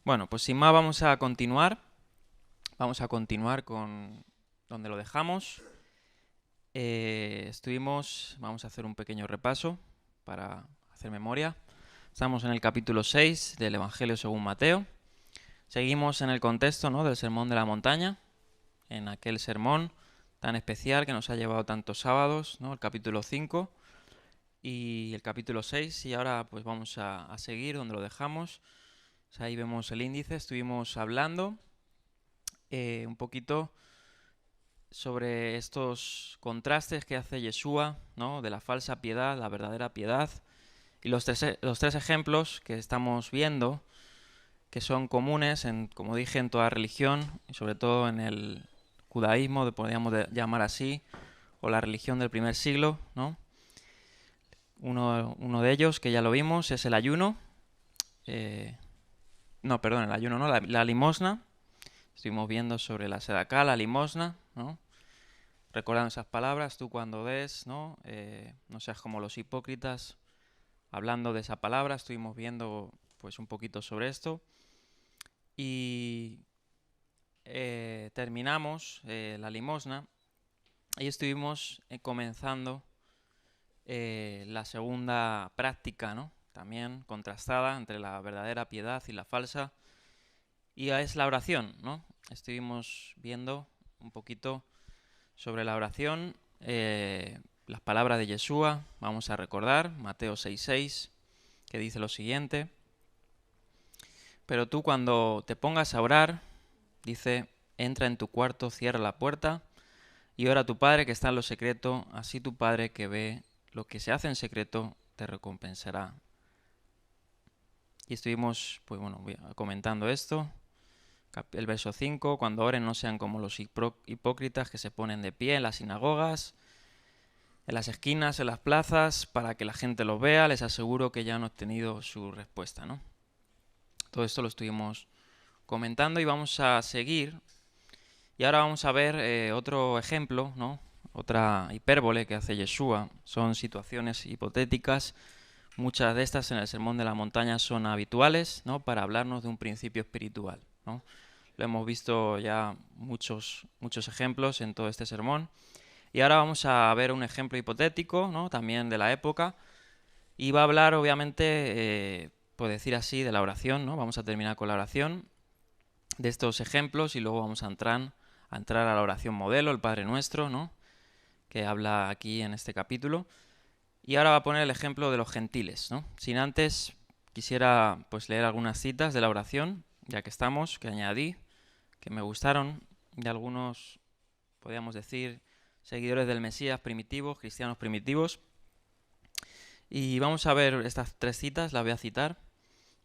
Bueno, pues sin más vamos a continuar. Vamos a continuar con donde lo dejamos. Vamos a hacer un pequeño repaso para hacer memoria. Estamos en el capítulo 6 del Evangelio según Mateo. Seguimos en el contexto, ¿no?, del Sermón de la Montaña, en aquel sermón tan especial que nos ha llevado tantos sábados, ¿no?, el capítulo 5 y el capítulo 6. Y ahora pues vamos a seguir donde lo dejamos. O sea, ahí vemos el índice. Estuvimos hablando un poquito sobre estos contrastes que hace Yeshua, ¿no?, de la falsa piedad, la verdadera piedad, y los tres ejemplos que estamos viendo, que son comunes, como dije, en toda religión, y sobre todo en el judaísmo, podríamos llamar así, o la religión del primer siglo, ¿no? Uno de ellos, que ya lo vimos, es el ayuno. No, perdón, el ayuno no, la limosna. Estuvimos viendo sobre la sedacá, la limosna, ¿no? Recordando esas palabras, tú cuando des, ¿no? No seas como los hipócritas. Hablando de esa palabra, estuvimos viendo pues un poquito sobre esto. Y terminamos la limosna y estuvimos comenzando la segunda práctica, ¿no?, también contrastada entre la verdadera piedad y la falsa, y es la oración, ¿no? Estuvimos viendo un poquito sobre la oración, las palabras de Yeshua. Vamos a recordar Mateo 6:6, que dice lo siguiente: pero tú cuando te pongas a orar, dice, entra en tu cuarto, cierra la puerta y ora a tu Padre que está en lo secreto, así tu Padre que ve lo que se hace en secreto te recompensará. Y estuvimos, pues bueno, comentando esto. El verso 5, cuando oren no sean como los hipócritas que se ponen de pie en las sinagogas, en las esquinas, en las plazas, para que la gente los vea. Les aseguro que ya han obtenido su respuesta, ¿no? Todo esto lo estuvimos comentando y vamos a seguir. Y ahora vamos a ver otro ejemplo, ¿no? Otra hipérbole que hace Yeshua. Son situaciones hipotéticas. Muchas de estas en el Sermón de la Montaña son habituales, ¿no?, para hablarnos de un principio espiritual, ¿no? Lo hemos visto ya muchos ejemplos en todo este sermón. Y ahora vamos a ver un ejemplo hipotético, ¿no?, también de la época. Y va a hablar, obviamente, por decir así, de la oración, ¿no? Vamos a terminar con la oración, de estos ejemplos, y luego vamos a entrar a la oración modelo, el Padre Nuestro, ¿no?, que habla aquí en este capítulo. Y ahora va a poner el ejemplo de los gentiles, ¿no? Sin antes, quisiera pues leer algunas citas de la oración, ya que estamos, que añadí, que me gustaron, de algunos, podríamos decir, seguidores del Mesías primitivos, cristianos primitivos. Y vamos a ver estas tres citas, las voy a citar,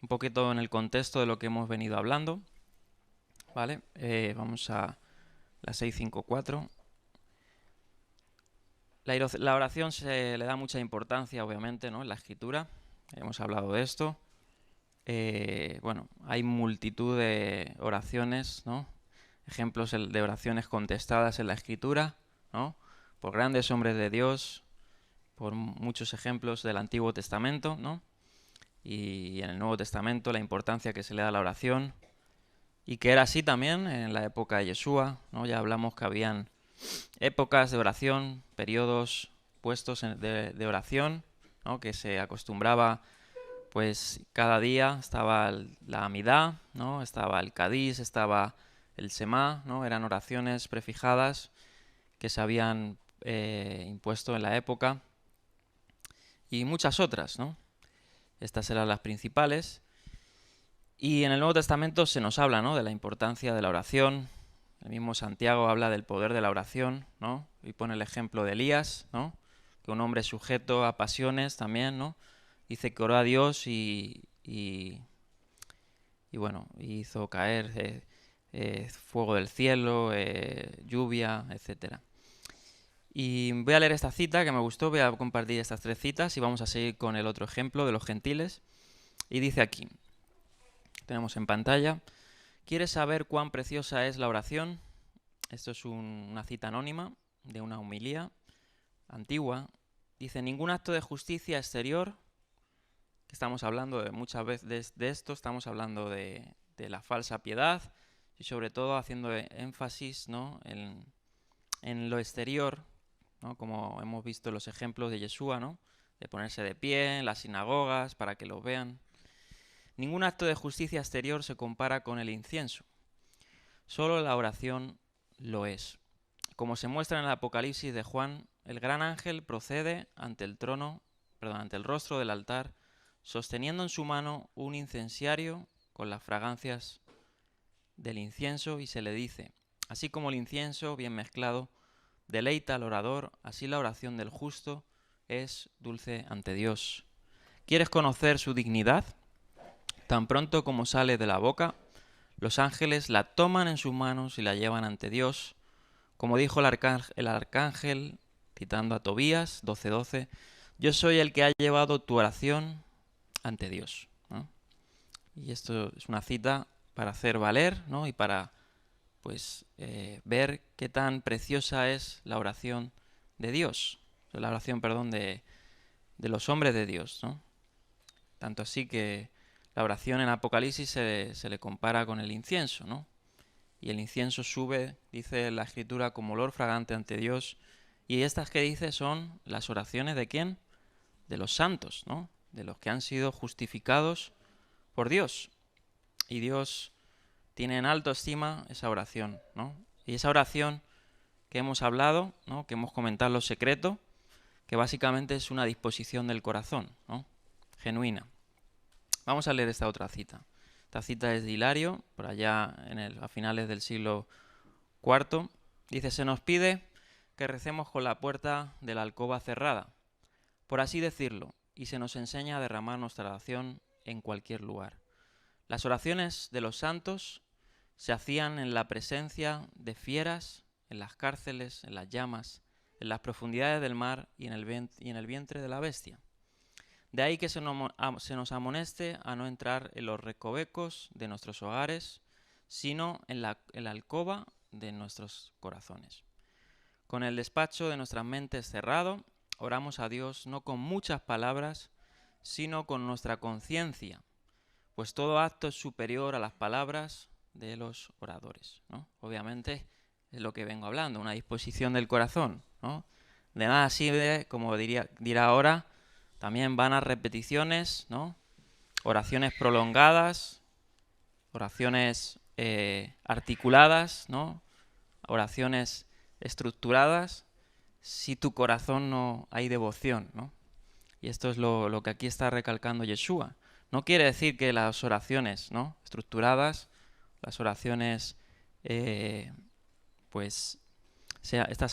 un poquito en el contexto de lo que hemos venido hablando, ¿vale? Vamos a la 654. La oración se le da mucha importancia, obviamente, ¿no?, en la escritura. Hemos hablado de esto. Bueno, hay multitud de oraciones, ¿no?, ejemplos de oraciones contestadas en la escritura, ¿no?, por grandes hombres de Dios, por muchos ejemplos del Antiguo Testamento, ¿no?, y en el Nuevo Testamento la importancia que se le da a la oración, y que era así también en la época de Yeshua, ¿no? Ya hablamos que habían épocas de oración, periodos puestos de oración, ¿no?, que se acostumbraba, pues cada día estaba la Amidá, ¿no?, estaba el Kadís, estaba el Semá, ¿no? Eran oraciones prefijadas que se habían impuesto en la época, y muchas otras, ¿no? Estas eran las principales. Y en el Nuevo Testamento se nos habla, ¿no?, de la importancia de la oración. El mismo Santiago habla del poder de la oración, ¿no?, y pone el ejemplo de Elías, ¿no?, que un hombre sujeto a pasiones también, ¿no?, dice que oró a Dios y bueno, hizo caer fuego del cielo, lluvia, etcétera. Y voy a leer esta cita que me gustó, voy a compartir estas tres citas y vamos a seguir con el otro ejemplo de los gentiles. Y dice aquí, tenemos en pantalla: ¿quieres saber cuán preciosa es la oración? Esto es una cita anónima de una homilía antigua. Dice: ningún acto de justicia exterior, que estamos hablando de muchas veces de esto, estamos hablando de de la falsa piedad y sobre todo haciendo énfasis, ¿no?, en lo exterior, ¿no?, como hemos visto los ejemplos de Yeshua, ¿no?, de ponerse de pie en las sinagogas para que lo vean. Ningún acto de justicia exterior se compara con el incienso. Solo la oración lo es. Como se muestra en el Apocalipsis de Juan, el gran ángel procede ante el rostro del altar, sosteniendo en su mano un incenciario con las fragancias del incienso, y se le dice: así como el incienso bien mezclado deleita al orador, así la oración del justo es dulce ante Dios. ¿Quieres conocer su dignidad? Tan pronto como sale de la boca, los ángeles la toman en sus manos y la llevan ante Dios. Como dijo el arcángel, citando a Tobías 12:12, yo soy el que ha llevado tu oración ante Dios, ¿no? Y esto es una cita para hacer valer, ¿no?, y para ver qué tan preciosa es la oración de Dios, la oración, de los hombres de Dios, ¿no? Tanto así que la oración en Apocalipsis se le compara con el incienso, ¿no? Y el incienso sube, dice la Escritura, como olor fragante ante Dios. Y estas que dice son las oraciones ¿de quién? De los santos, ¿no?, de los que han sido justificados por Dios. Y Dios tiene en alta estima esa oración, ¿no? Y esa oración que hemos hablado, ¿no?, que hemos comentado los secretos, que básicamente es una disposición del corazón, ¿no?, genuina. Vamos a leer esta otra cita. Esta cita es de Hilario, por allá a finales del siglo IV. Dice: se nos pide que recemos con la puerta de la alcoba cerrada, por así decirlo, y se nos enseña a derramar nuestra oración en cualquier lugar. Las oraciones de los santos se hacían en la presencia de fieras, en las cárceles, en las llamas, en las profundidades del mar y en el vientre de la bestia. De ahí que se nos amoneste a no entrar en los recovecos de nuestros hogares, sino en la alcoba de nuestros corazones. Con el despacho de nuestras mentes cerrado, oramos a Dios no con muchas palabras, sino con nuestra conciencia, pues todo acto es superior a las palabras de los oradores, ¿no? Obviamente es lo que vengo hablando, una disposición del corazón, ¿no? De nada sirve, como dirá ahora, también vanas repeticiones, ¿no?, oraciones prolongadas, oraciones articuladas, ¿no?, oraciones estructuradas, si tu corazón no hay devoción, ¿no? Y esto es lo que aquí está recalcando Yeshua. No quiere decir que las oraciones, ¿no?, estructuradas, las oraciones, estas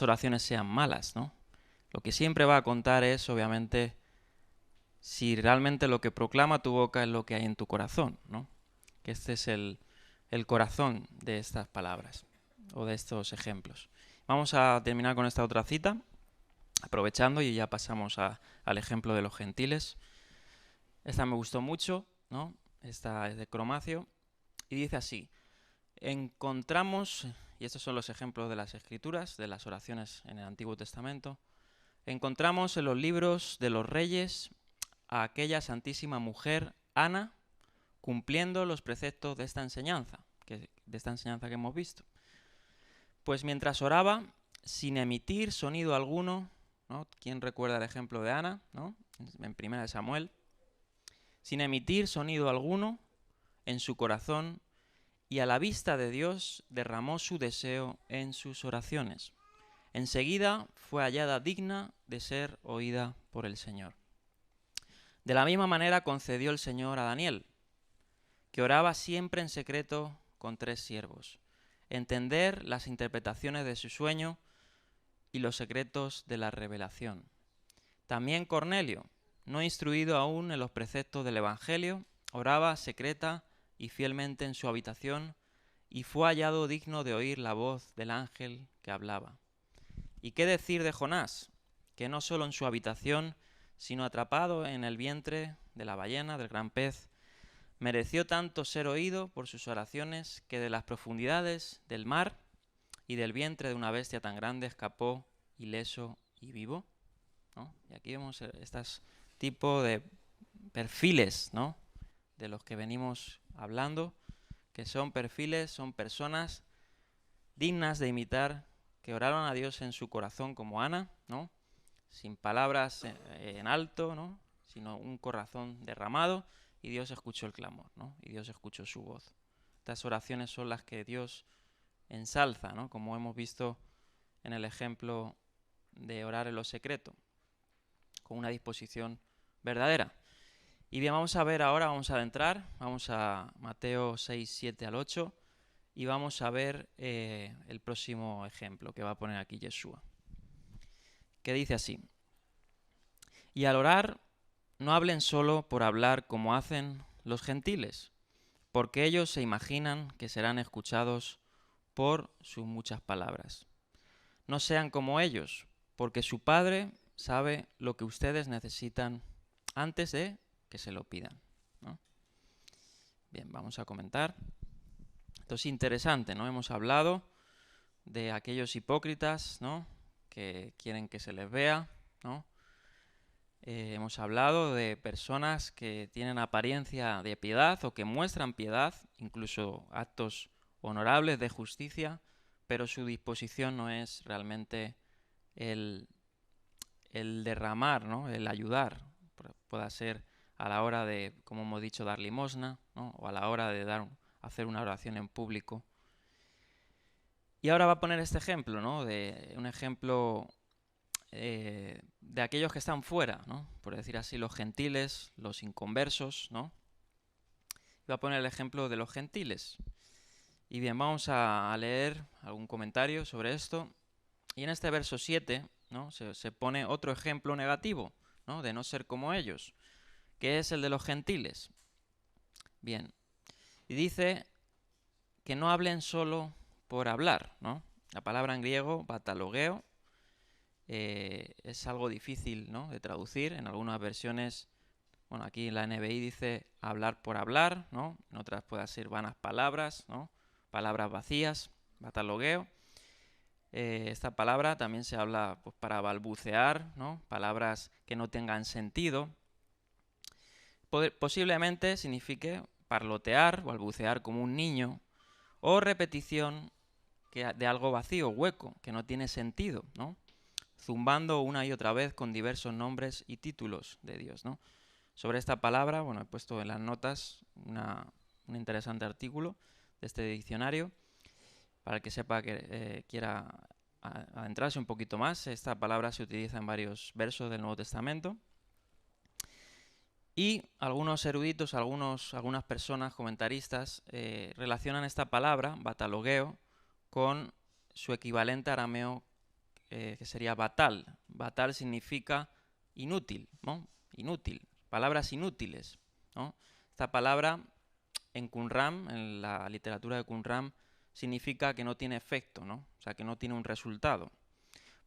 oraciones sean malas, ¿no? Lo que siempre va a contar es, obviamente, si realmente lo que proclama tu boca es lo que hay en tu corazón, ¿no? Que este es el corazón de estas palabras o de estos ejemplos. Vamos a terminar con esta otra cita, aprovechando, y ya pasamos al ejemplo de los gentiles. Esta me gustó mucho, ¿no? Esta es de Cromacio y dice así: encontramos, y estos son los ejemplos de las Escrituras, de las oraciones en el Antiguo Testamento, encontramos en los libros de los reyes a aquella santísima mujer, Ana, cumpliendo los preceptos de esta enseñanza que hemos visto. Pues mientras oraba, sin emitir sonido alguno, ¿no? ¿Quién recuerda el ejemplo de Ana, ¿no?, en 1 Samuel? Sin emitir sonido alguno en su corazón, y a la vista de Dios derramó su deseo en sus oraciones. Enseguida fue hallada digna de ser oída por el Señor. De la misma manera concedió el Señor a Daniel, que oraba siempre en secreto con 3 siervos, entender las interpretaciones de su sueño y los secretos de la revelación. También Cornelio, no instruido aún en los preceptos del Evangelio, oraba secreta y fielmente en su habitación, y fue hallado digno de oír la voz del ángel que hablaba. ¿Y qué decir de Jonás, que no solo en su habitación, sino atrapado en el vientre de la ballena, del gran pez, mereció tanto ser oído por sus oraciones, que de las profundidades del mar y del vientre de una bestia tan grande escapó ileso y vivo? ¿No? Y aquí vemos estos tipos de perfiles, ¿no?, de los que venimos hablando, que son perfiles, son personas dignas de imitar, que oraron a Dios en su corazón como Ana, ¿no? Sin palabras en alto, ¿no? Sino un corazón derramado, y Dios escuchó el clamor, ¿no? Y Dios escuchó su voz. Estas oraciones son las que Dios ensalza, ¿no? Como hemos visto en el ejemplo de orar en lo secreto, con una disposición verdadera. Y bien, vamos a ver ahora, vamos a adentrar, vamos a Mateo 6, 7 al 8, y vamos a ver el próximo ejemplo que va a poner aquí Yeshua, que dice así: y al orar, no hablen solo por hablar como hacen los gentiles, porque ellos se imaginan que serán escuchados por sus muchas palabras. No sean como ellos, porque su Padre sabe lo que ustedes necesitan antes de que se lo pidan, ¿no? Bien, vamos a comentar. Esto es interesante, ¿no? Hemos hablado de aquellos hipócritas, ¿no? Que quieren que se les vea, ¿no? Hemos hablado de personas que tienen apariencia de piedad o que muestran piedad, incluso actos honorables de justicia, pero su disposición no es realmente el derramar, ¿no? El ayudar. Pueda ser a la hora de, como hemos dicho, dar limosna, ¿no? O a la hora de hacer una oración en público. Y ahora va a poner este ejemplo, ¿no? De un ejemplo de aquellos que están fuera, ¿no? Por decir así, los gentiles, los inconversos, ¿no? Va a poner el ejemplo de los gentiles. Y bien, vamos a leer algún comentario sobre esto. Y en este verso 7, ¿no? se pone otro ejemplo negativo, ¿no? De no ser como ellos, que es el de los gentiles. Bien, y dice que no hablen solo por hablar, ¿no? La palabra en griego, batalogeo, es algo difícil, ¿no? De traducir. En algunas versiones, bueno, aquí en la NBI dice hablar por hablar, ¿no? En otras puede ser vanas palabras, ¿no? Palabras vacías, batalogueo. Esta palabra también se habla, pues, para balbucear, ¿no? Palabras que no tengan sentido. Posiblemente signifique parlotear, balbucear como un niño, o repetición de algo vacío, hueco, que no tiene sentido, ¿no? Zumbando una y otra vez con diversos nombres y títulos de Dios, ¿no? Sobre esta palabra, bueno, he puesto en las notas un interesante artículo de este diccionario, para el que sepa que quiera adentrarse un poquito más. Esta palabra se utiliza en varios versos del Nuevo Testamento. Y algunos eruditos, algunas personas, comentaristas, relacionan esta palabra, batalogueo, con su equivalente arameo, que sería batal. Batal significa inútil, ¿no? Inútil, palabras inútiles, ¿no? Esta palabra en Qumran, en la literatura de Qumran, significa que no tiene efecto, ¿no? O sea, que no tiene un resultado.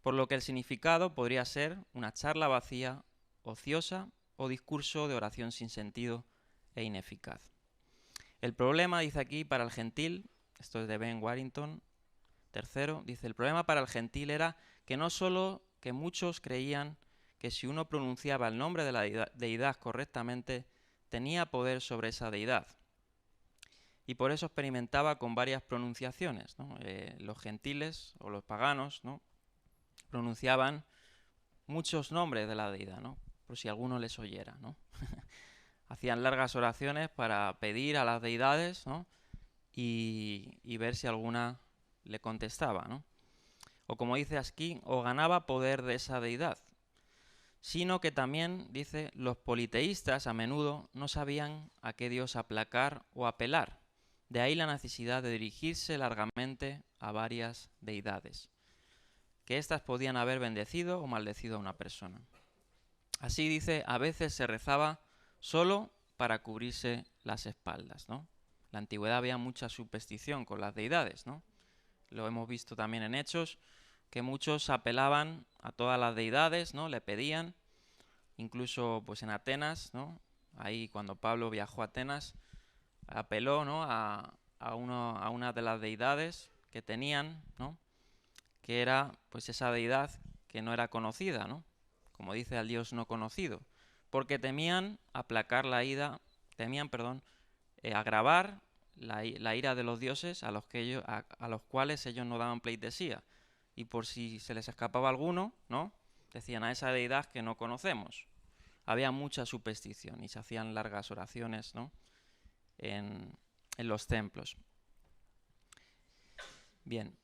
Por lo que el significado podría ser una charla vacía, ociosa, o discurso de oración sin sentido e ineficaz. El problema, dice aquí, para el gentil, esto es de Ben Warrington, tercero, dice: el problema para el gentil era que no solo que muchos creían que si uno pronunciaba el nombre de la deidad correctamente, tenía poder sobre esa deidad, y por eso experimentaba con varias pronunciaciones, ¿no? Los gentiles o los paganos, ¿no? Pronunciaban muchos nombres de la deidad, ¿no? Por si alguno les oyera, ¿no? Hacían largas oraciones para pedir a las deidades, ¿no? Y ver si alguna le contestaba, ¿no? O como dice aquí, o ganaba poder de esa deidad. Sino que también, dice, los politeístas a menudo no sabían a qué Dios aplacar o apelar. De ahí la necesidad de dirigirse largamente a varias deidades, que éstas podían haber bendecido o maldecido a una persona. Así, dice, a veces se rezaba solo para cubrirse las espaldas, ¿no? En la antigüedad había mucha superstición con las deidades, ¿no? Lo hemos visto también en Hechos, que muchos apelaban a todas las deidades, ¿no? Le pedían, incluso pues en Atenas, ¿no? Ahí cuando Pablo viajó a Atenas, apeló, ¿no? a una de las deidades que tenían, ¿no? Que era pues esa deidad que no era conocida, ¿no? Como dice, al Dios no conocido, porque temían aplacar la ira, temían, agravar la ira de los dioses a los cuales ellos no daban pleitesía. Y por si se les escapaba alguno, ¿no? Decían a esa deidad que no conocemos. Había mucha superstición y se hacían largas oraciones, ¿no? en los templos. Bien.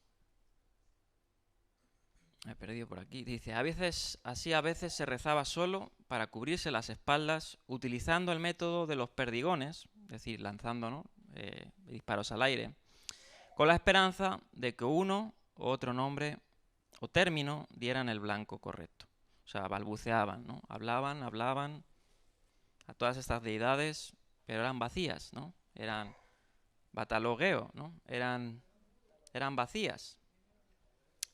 Me he perdido por aquí. Dice, a veces se rezaba solo para cubrirse las espaldas utilizando el método de los perdigones, es decir, lanzando, ¿no? Disparos al aire, con la esperanza de que uno u otro nombre o término dieran el blanco correcto. O sea, balbuceaban, ¿no? Hablaban a todas estas deidades, pero eran vacías, ¿no? Eran batalogueo, ¿no? Eran vacías.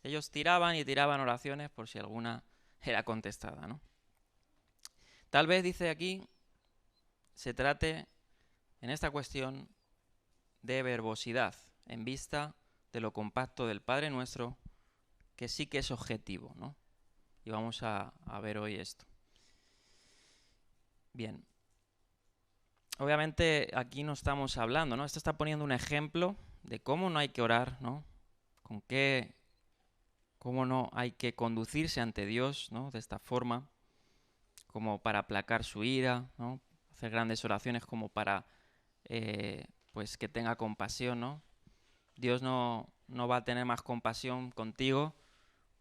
Ellos tiraban y tiraban oraciones por si alguna era contestada, ¿no? Tal vez, dice aquí, se trate en esta cuestión de verbosidad en vista de lo compacto del Padre Nuestro, que sí que es objetivo, ¿no? Y vamos a ver hoy esto. Bien. Obviamente aquí no estamos hablando, ¿no? Esto está poniendo un ejemplo de cómo no hay que orar, ¿no? Cómo no hay que conducirse ante Dios, ¿no? De esta forma, como para aplacar su ira, ¿no? Hacer grandes oraciones como para pues que tenga compasión, ¿no? Dios no va a tener más compasión contigo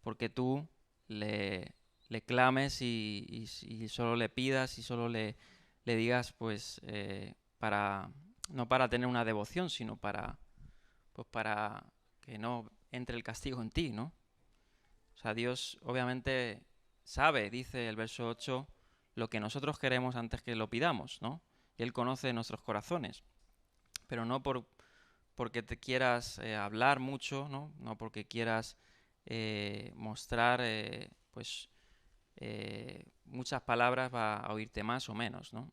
porque tú le clames y solo le pidas y solo le digas, pues, no para tener una devoción, sino para que no entre el castigo en ti, ¿no? O sea, Dios obviamente sabe, dice el verso 8, lo que nosotros queremos antes que lo pidamos, ¿no? Y Él conoce nuestros corazones, pero no porque te quieras hablar mucho, ¿no? No porque quieras mostrar, muchas palabras va a oírte más o menos, ¿no?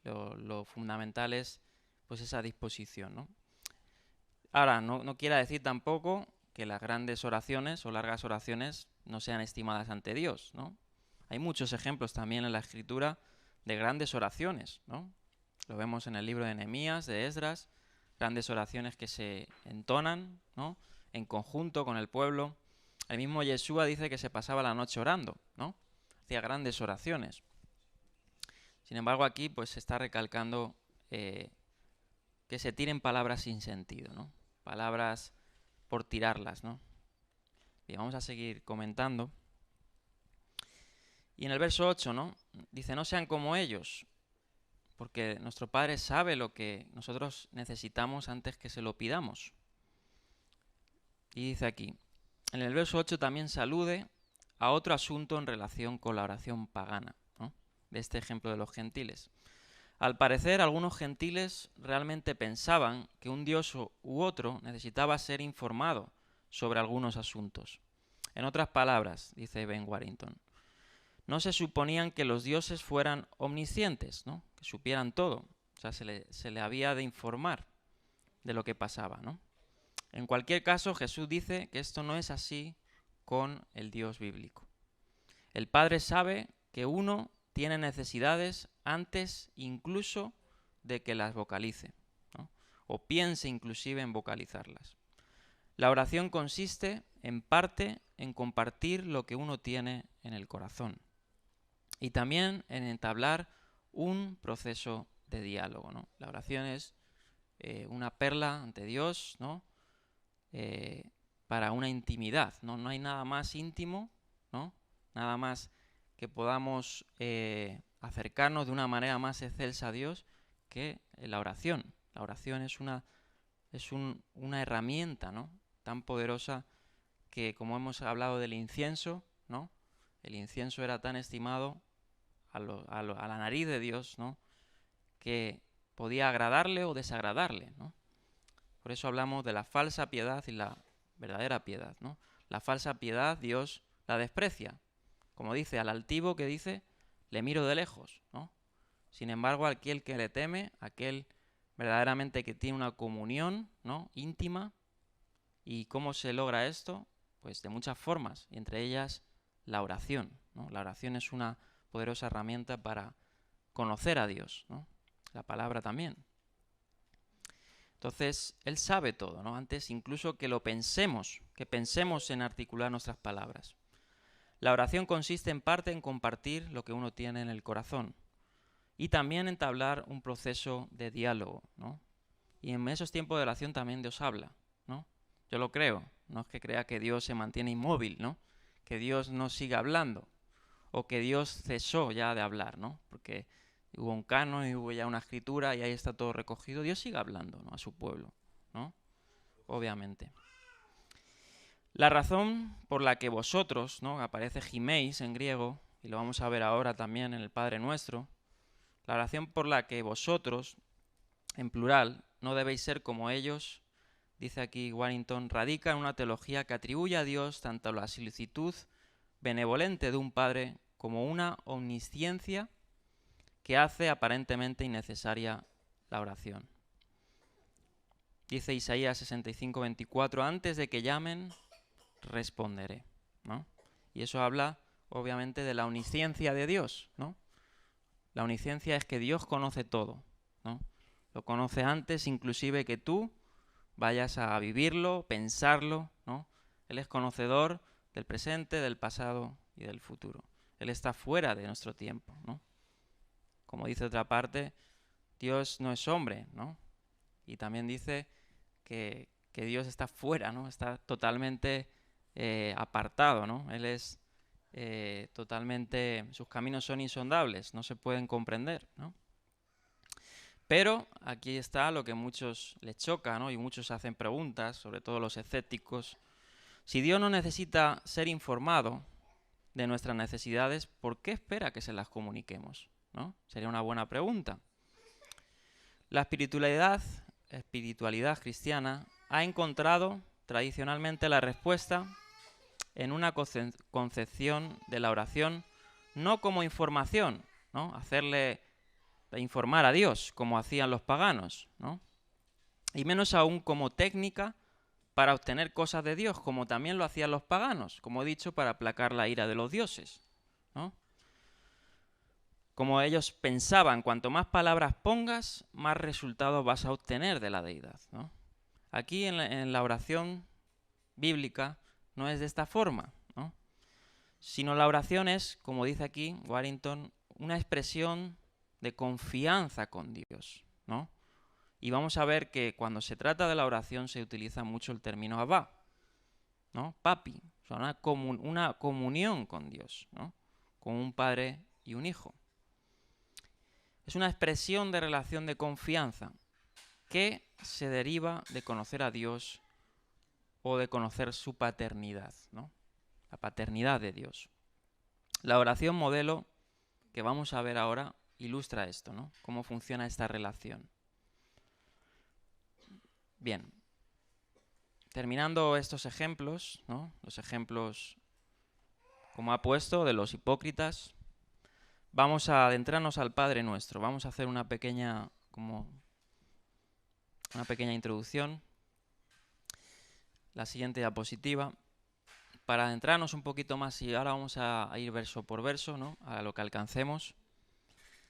Lo fundamental es, pues, esa disposición, ¿no? Ahora, no quiera decir tampoco que las grandes oraciones o largas oraciones no sean estimadas ante Dios, ¿no? Hay muchos ejemplos también en la Escritura de grandes oraciones, ¿no? Lo vemos en el libro de Nehemías, de Esdras, grandes oraciones que se entonan, ¿no? En conjunto con el pueblo. El mismo Yeshua dice que se pasaba la noche orando, ¿no? Hacía grandes oraciones. Sin embargo, aquí pues se está recalcando que se tiren palabras sin sentido, ¿no? Palabras por tirarlas, ¿no? Y vamos a seguir comentando. Y en el verso 8, ¿no? Dice, no sean como ellos, porque nuestro Padre sabe lo que nosotros necesitamos antes que se lo pidamos. Y dice aquí, en el verso 8 también salude a otro asunto en relación con la oración pagana, ¿no? De este ejemplo de los gentiles. Al parecer, algunos gentiles realmente pensaban que un dios u otro necesitaba ser informado sobre algunos asuntos. En otras palabras, dice Ben Warrington, no se suponían que los dioses fueran omniscientes, ¿no? Que supieran todo. O sea, se le había de informar de lo que pasaba, ¿no? En cualquier caso, Jesús dice que esto no es así con el Dios bíblico. El Padre sabe que uno tiene necesidades antes incluso de que las vocalice, ¿no? O piense inclusive en vocalizarlas. La oración consiste, en parte, en compartir lo que uno tiene en el corazón y también en entablar un proceso de diálogo, ¿no? La oración es una perla ante Dios, ¿no? Para una intimidad, ¿no? No hay nada más íntimo, ¿no? Nada más que podamos acercarnos de una manera más excelsa a Dios que la oración. La oración es una herramienta, ¿no? Tan poderosa que, como hemos hablado del incienso, ¿no? El incienso era tan estimado a la nariz de Dios, ¿no? Que podía agradarle o desagradarle, ¿no? Por eso hablamos de la falsa piedad y la verdadera piedad, ¿no? La falsa piedad Dios la desprecia. Como dice, al altivo que dice, le miro de lejos, ¿no? Sin embargo, aquel que le teme, aquel verdaderamente que tiene una comunión, ¿no? Íntima. ¿Y cómo se logra esto? Pues de muchas formas, y entre ellas la oración, ¿no? La oración es una poderosa herramienta para conocer a Dios, ¿no? La palabra también. Entonces, Él sabe todo, ¿no? Antes incluso que pensemos en articular nuestras palabras. La oración consiste en parte en compartir lo que uno tiene en el corazón y también entablar un proceso de diálogo, ¿no? Y en esos tiempos de oración también Dios habla, ¿no? Yo lo creo, no es que crea que Dios se mantiene inmóvil, ¿no? Que Dios no siga hablando o que Dios cesó ya de hablar, ¿no? Porque hubo un canon y hubo ya una escritura y ahí está todo recogido. Dios sigue hablando, ¿no? A su pueblo, ¿no? Obviamente. La razón por la que vosotros, ¿no? Aparece giméis en griego, y lo vamos a ver ahora también en el Padre Nuestro, la razón por la que vosotros, en plural, no debéis ser como ellos, dice aquí Warrington, radica en una teología que atribuye a Dios tanto la solicitud benevolente de un Padre como una omnisciencia que hace aparentemente innecesaria la oración. Dice Isaías 65:24, antes de que llamen, responderé, ¿no? Y eso habla, obviamente, de la omnisciencia de Dios, ¿no? La omnisciencia es que Dios conoce todo, ¿no? Lo conoce antes inclusive que tú vayas a vivirlo, pensarlo, ¿no? Él es conocedor del presente, del pasado y del futuro. Él está fuera de nuestro tiempo, ¿no? Como dice otra parte, Dios no es hombre, ¿no? Y también dice que Dios está fuera, ¿no? Está totalmente apartado, ¿no? Él es totalmente, sus caminos son insondables, no se pueden comprender, ¿no? Pero aquí está lo que a muchos les choca, ¿no? Y muchos hacen preguntas, sobre todo los escépticos. Si Dios no necesita ser informado de nuestras necesidades, ¿por qué espera que se las comuniquemos? ¿No? Sería una buena pregunta. La espiritualidad cristiana ha encontrado tradicionalmente la respuesta en una concepción de la oración no como información, ¿no? Informar a Dios como hacían los paganos, ¿no? Y menos aún como técnica para obtener cosas de Dios, como también lo hacían los paganos, como he dicho, para aplacar la ira de los dioses, ¿no? Como ellos pensaban, cuanto más palabras pongas, más resultados vas a obtener de la deidad, ¿no? Aquí en la oración bíblica no es de esta forma, ¿no? Sino la oración es, como dice aquí Warrington, una expresión de confianza con Dios, ¿no? Y vamos a ver que cuando se trata de la oración se utiliza mucho el término Abba, ¿no? Papi, o sea, una comunión con Dios, ¿no? Con un padre y un hijo. Es una expresión de relación de confianza que se deriva de conocer a Dios o de conocer su paternidad, ¿no? La paternidad de Dios. La oración modelo que vamos a ver ahora ilustra esto, ¿no? Cómo funciona esta relación. Bien, terminando estos ejemplos, ¿no? Los ejemplos, como ha puesto, de los hipócritas, vamos a adentrarnos al Padre Nuestro. Vamos a hacer una pequeña introducción. La siguiente diapositiva. Para adentrarnos un poquito más, y ahora vamos a ir verso por verso, ¿no? A lo que alcancemos,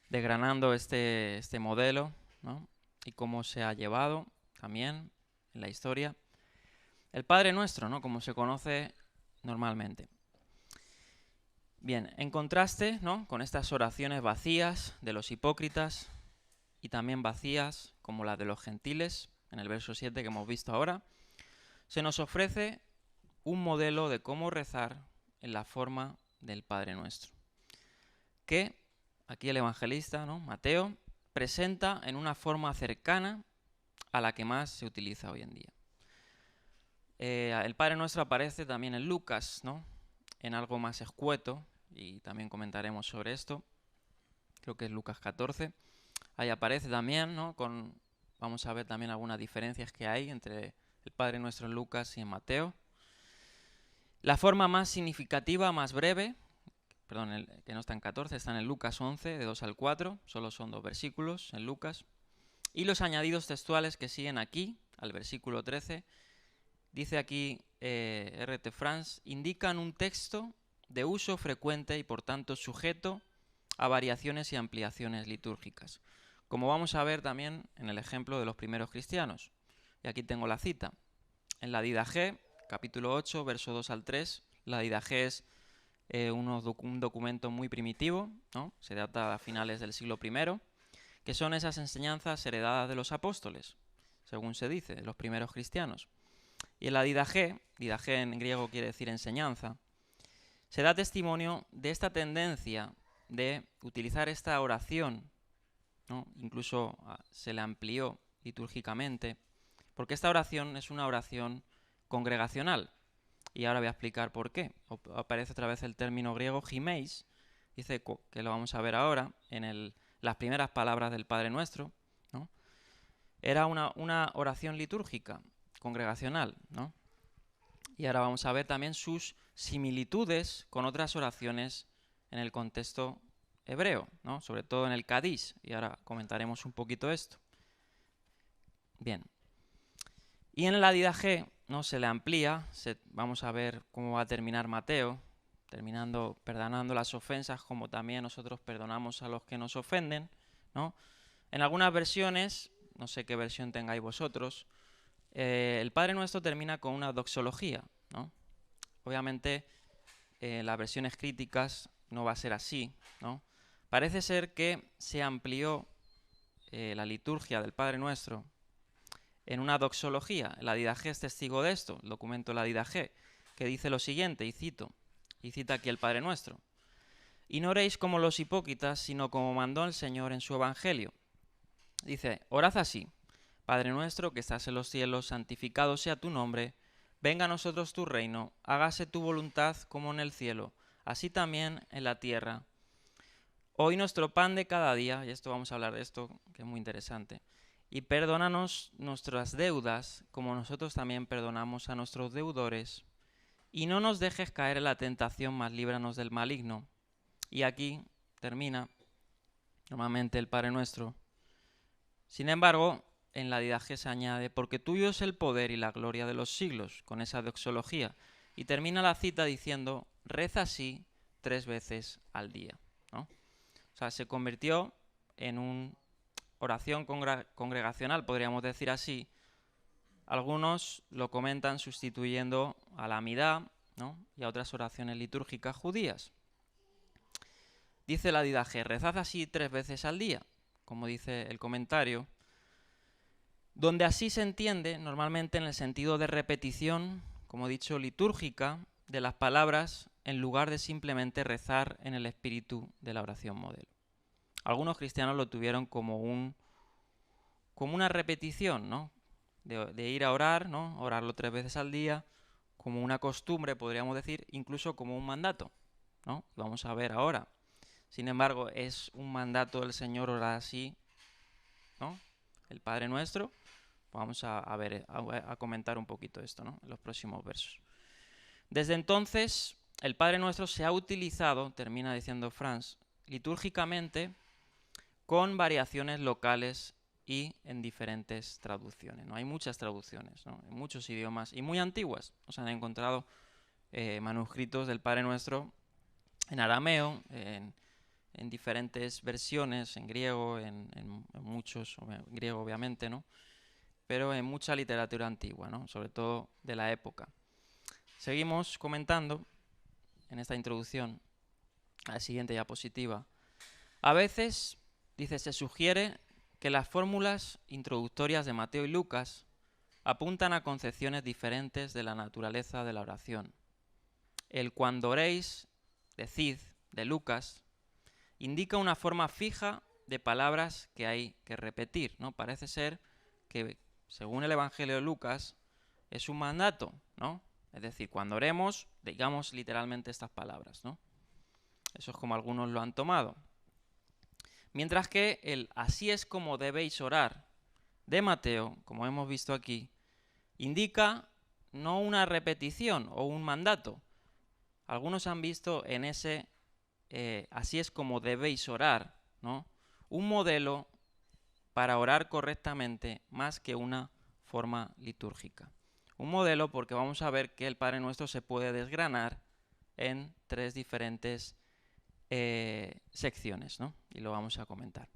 desgranando este modelo, ¿no? Y cómo se ha llevado también en la historia. El Padre Nuestro, ¿no? Como se conoce normalmente. Bien, en contraste, ¿no? Con estas oraciones vacías de los hipócritas y también vacías como las de los gentiles, en el verso 7 que hemos visto ahora, se nos ofrece un modelo de cómo rezar en la forma del Padre Nuestro, que aquí el evangelista, ¿no? Mateo, presenta en una forma cercana a la que más se utiliza hoy en día. El Padre Nuestro aparece también en Lucas, ¿no? En algo más escueto, y también comentaremos sobre esto. Creo que es Lucas 14. Ahí aparece también, ¿no? Vamos a ver también algunas diferencias que hay entre el Padre Nuestro en Lucas y en Mateo. La forma más significativa, más breve, perdón, que no está en 14, está en el Lucas 11, de 2 al 4, solo son 2 versículos en Lucas. Y los añadidos textuales que siguen aquí, al versículo 13, dice aquí R.T. France, indican un texto de uso frecuente y por tanto sujeto a variaciones y ampliaciones litúrgicas, como vamos a ver también en el ejemplo de los primeros cristianos. Y aquí tengo la cita. En la Didaché, capítulo 8, verso 2 al 3, la Didaché es un documento muy primitivo, ¿no? Se data a finales del siglo I, que son esas enseñanzas heredadas de los apóstoles, según se dice, de los primeros cristianos. Y en la Didaché en griego quiere decir enseñanza, se da testimonio de esta tendencia de utilizar esta oración, ¿no? Incluso se le amplió litúrgicamente, porque esta oración es una oración congregacional. Y ahora voy a explicar por qué. Aparece otra vez el término griego gimeis, dice que lo vamos a ver ahora en las primeras palabras del Padre Nuestro, ¿no? Era una oración litúrgica, congregacional, ¿no? Y ahora vamos a ver también sus similitudes con otras oraciones en el contexto hebreo, ¿no? Sobre todo en el Kadís, y ahora comentaremos un poquito esto. Bien. Y en la Didaché, ¿no? Se le amplía, vamos a ver cómo va a terminar Mateo, perdonando las ofensas como también nosotros perdonamos a los que nos ofenden, ¿no? En algunas versiones, no sé qué versión tengáis vosotros, el Padre Nuestro termina con una doxología, ¿no? Obviamente, las versiones críticas no va a ser así, ¿no? Parece ser que se amplió la liturgia del Padre Nuestro en una doxología. La Didaché es testigo de esto, el documento de la Didaché, que dice lo siguiente, y cita aquí el Padre Nuestro. Y no oréis como los hipócritas, sino como mandó el Señor en su Evangelio. Dice, orad así: Padre nuestro que estás en los cielos, santificado sea tu nombre, venga a nosotros tu reino, hágase tu voluntad como en el cielo, así también en la tierra. Hoy nuestro pan de cada día, y esto vamos a hablar de esto, que es muy interesante, y perdónanos nuestras deudas, como nosotros también perdonamos a nuestros deudores, y no nos dejes caer en la tentación, mas líbranos del maligno. Y aquí termina normalmente el Padre Nuestro. Sin embargo, en la Didaché se añade, porque tuyo es el poder y la gloria de los siglos, con esa doxología. Y termina la cita diciendo, reza así 3 veces al día, ¿no? O sea, se convirtió en una oración congregacional, podríamos decir así. Algunos lo comentan sustituyendo a la Amidá, ¿no? Y a otras oraciones litúrgicas judías. Dice la Didaché, rezad así 3 veces al día, como dice el comentario, donde así se entiende normalmente en el sentido de repetición, como he dicho, litúrgica, de las palabras en lugar de simplemente rezar en el espíritu de la oración modelo. Algunos cristianos lo tuvieron como una repetición, ¿no? De ir a orar, ¿no? Orarlo 3 veces al día, como una costumbre, podríamos decir, incluso como un mandato, ¿no? Vamos a ver ahora. Sin embargo, es un mandato del Señor orar así, ¿no? El Padre Nuestro. Vamos a ver, a comentar un poquito esto, ¿no? En los próximos versos. Desde entonces, el Padre Nuestro se ha utilizado, termina diciendo Franz, litúrgicamente con variaciones locales y en diferentes traducciones, ¿no? Hay muchas traducciones, ¿no? En muchos idiomas y muy antiguas. Se han encontrado manuscritos del Padre Nuestro en arameo, en diferentes versiones, en griego, en muchos, en griego obviamente, ¿no? Pero en mucha literatura antigua, ¿no? Sobre todo de la época. Seguimos comentando en esta introducción a la siguiente diapositiva. A veces, dice, se sugiere que las fórmulas introductorias de Mateo y Lucas apuntan a concepciones diferentes de la naturaleza de la oración. El cuando oréis, decid, de Lucas, indica una forma fija de palabras que hay que repetir, ¿no? Parece ser que, según el Evangelio de Lucas, es un mandato, ¿no? Es decir, cuando oremos, digamos literalmente estas palabras, ¿no? Eso es como algunos lo han tomado. Mientras que el así es como debéis orar de Mateo, como hemos visto aquí, indica no una repetición o un mandato. Algunos han visto en ese así es como debéis orar, ¿no? Un modelo para orar correctamente más que una forma litúrgica. Un modelo porque vamos a ver que el Padre Nuestro se puede desgranar en 3 diferentes secciones, ¿no? Y lo vamos a comentar.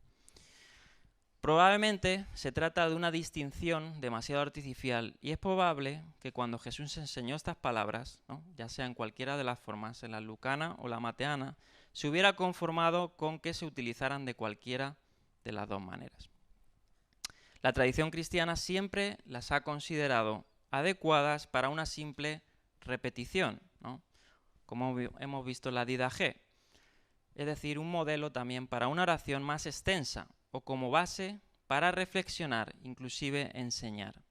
Probablemente se trata de una distinción demasiado artificial y es probable que cuando Jesús enseñó estas palabras, ¿no?, ya sea en cualquiera de las formas, en la lucana o la mateana, se hubiera conformado con que se utilizaran de cualquiera de las dos maneras. La tradición cristiana siempre las ha considerado adecuadas para una simple repetición, ¿no?, como hemos visto en la didaje, es decir, un modelo también para una oración más extensa o como base para reflexionar, inclusive enseñar,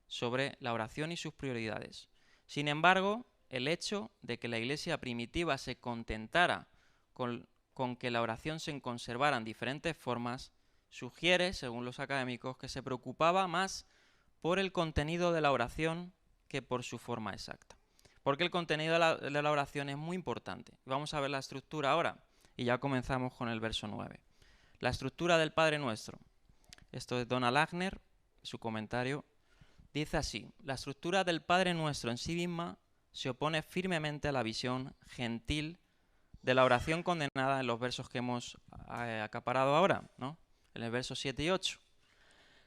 sobre la oración y sus prioridades. Sin embargo, el hecho de que la Iglesia primitiva se contentara con que la oración se conservara en diferentes formas sugiere, según los académicos, que se preocupaba más por el contenido de la oración que por su forma exacta. Porque el contenido de la oración es muy importante. Vamos a ver la estructura ahora y ya comenzamos con el verso 9. La estructura del Padre Nuestro. Esto es Donald Agner, su comentario. Dice así: la estructura del Padre Nuestro en sí misma se opone firmemente a la visión gentil de la oración condenada en los versos que hemos acaparado ahora, ¿no?, en el verso 7 y 8.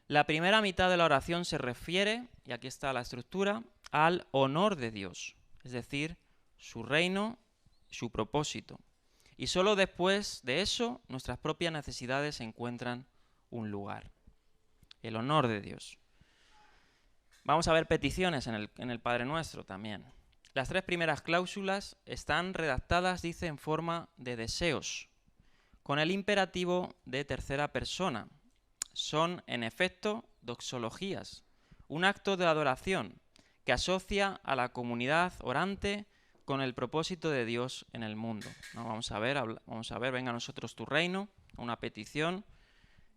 La primera mitad de la oración se refiere, y aquí está la estructura, al honor de Dios, es decir, su reino, su propósito. Y solo después de eso nuestras propias necesidades encuentran un lugar. El honor de Dios. Vamos a ver peticiones en el Padre Nuestro también. Las tres primeras cláusulas están redactadas, dice, en forma de deseos, con el imperativo de tercera persona. Son, en efecto, doxologías, un acto de adoración que asocia a la comunidad orante con el propósito de Dios en el mundo, ¿no? Vamos a ver, venga a nosotros tu reino, una petición,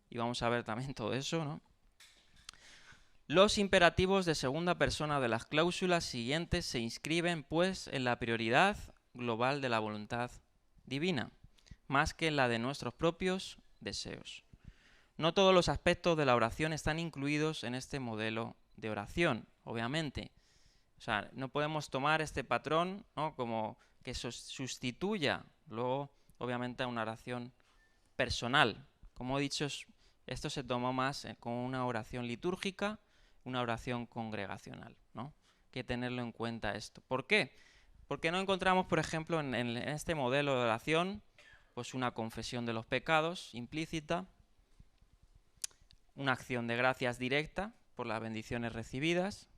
y vamos a ver también todo eso, ¿no? Los imperativos de segunda persona de las cláusulas siguientes se inscriben, pues, en la prioridad global de la voluntad divina, más que en la de nuestros propios deseos. No todos los aspectos de la oración están incluidos en este modelo de oración, obviamente. O sea, no podemos tomar este patrón, ¿no?, como que sustituya luego, obviamente, a una oración personal. Como he dicho, esto se tomó más como una oración litúrgica, una oración congregacional, ¿no? Hay que tenerlo en cuenta esto. ¿Por qué? Porque no encontramos, por ejemplo, en este modelo de oración, pues una confesión de los pecados implícita, una acción de gracias directa por las bendiciones recibidas.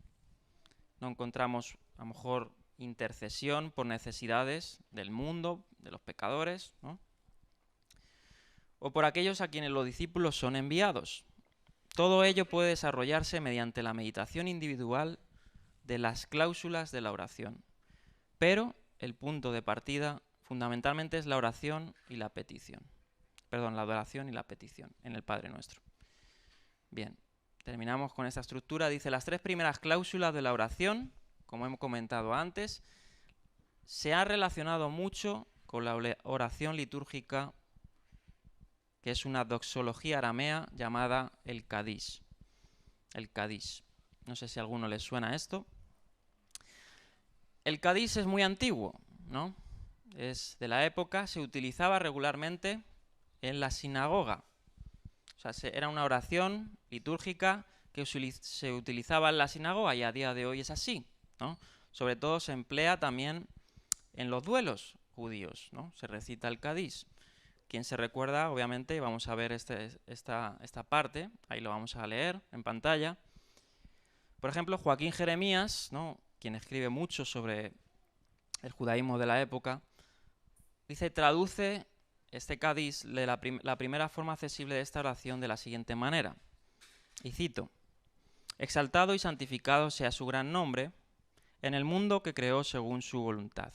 No encontramos, a lo mejor, intercesión por necesidades del mundo, de los pecadores, ¿no?, o por aquellos a quienes los discípulos son enviados. Todo ello puede desarrollarse mediante la meditación individual de las cláusulas de la oración. Pero el punto de partida fundamentalmente es la oración y la petición. Perdón, la adoración y la petición en el Padre Nuestro. Bien, terminamos con esta estructura. Dice, las tres primeras cláusulas de la oración, como hemos comentado antes, se ha relacionado mucho con la oración litúrgica, que es una doxología aramea llamada el Kadish. El Kadish. No sé si a alguno le suena esto. El Kadish es muy antiguo, ¿no? Es de la época, se utilizaba regularmente en la sinagoga. O sea, era una oración litúrgica que se utilizaba en la sinagoga y a día de hoy es así, ¿no? Sobre todo se emplea también en los duelos judíos, ¿no? Se recita el Kadish. Quien se recuerda, obviamente, vamos a ver esta parte, ahí lo vamos a leer en pantalla. Por ejemplo, Joaquín Jeremías, ¿no?, quien escribe mucho sobre el judaísmo de la época, dice, traduce este Kadish, la primera forma accesible de esta oración, de la siguiente manera. Y cito: exaltado y santificado sea su gran nombre en el mundo que creó según su voluntad.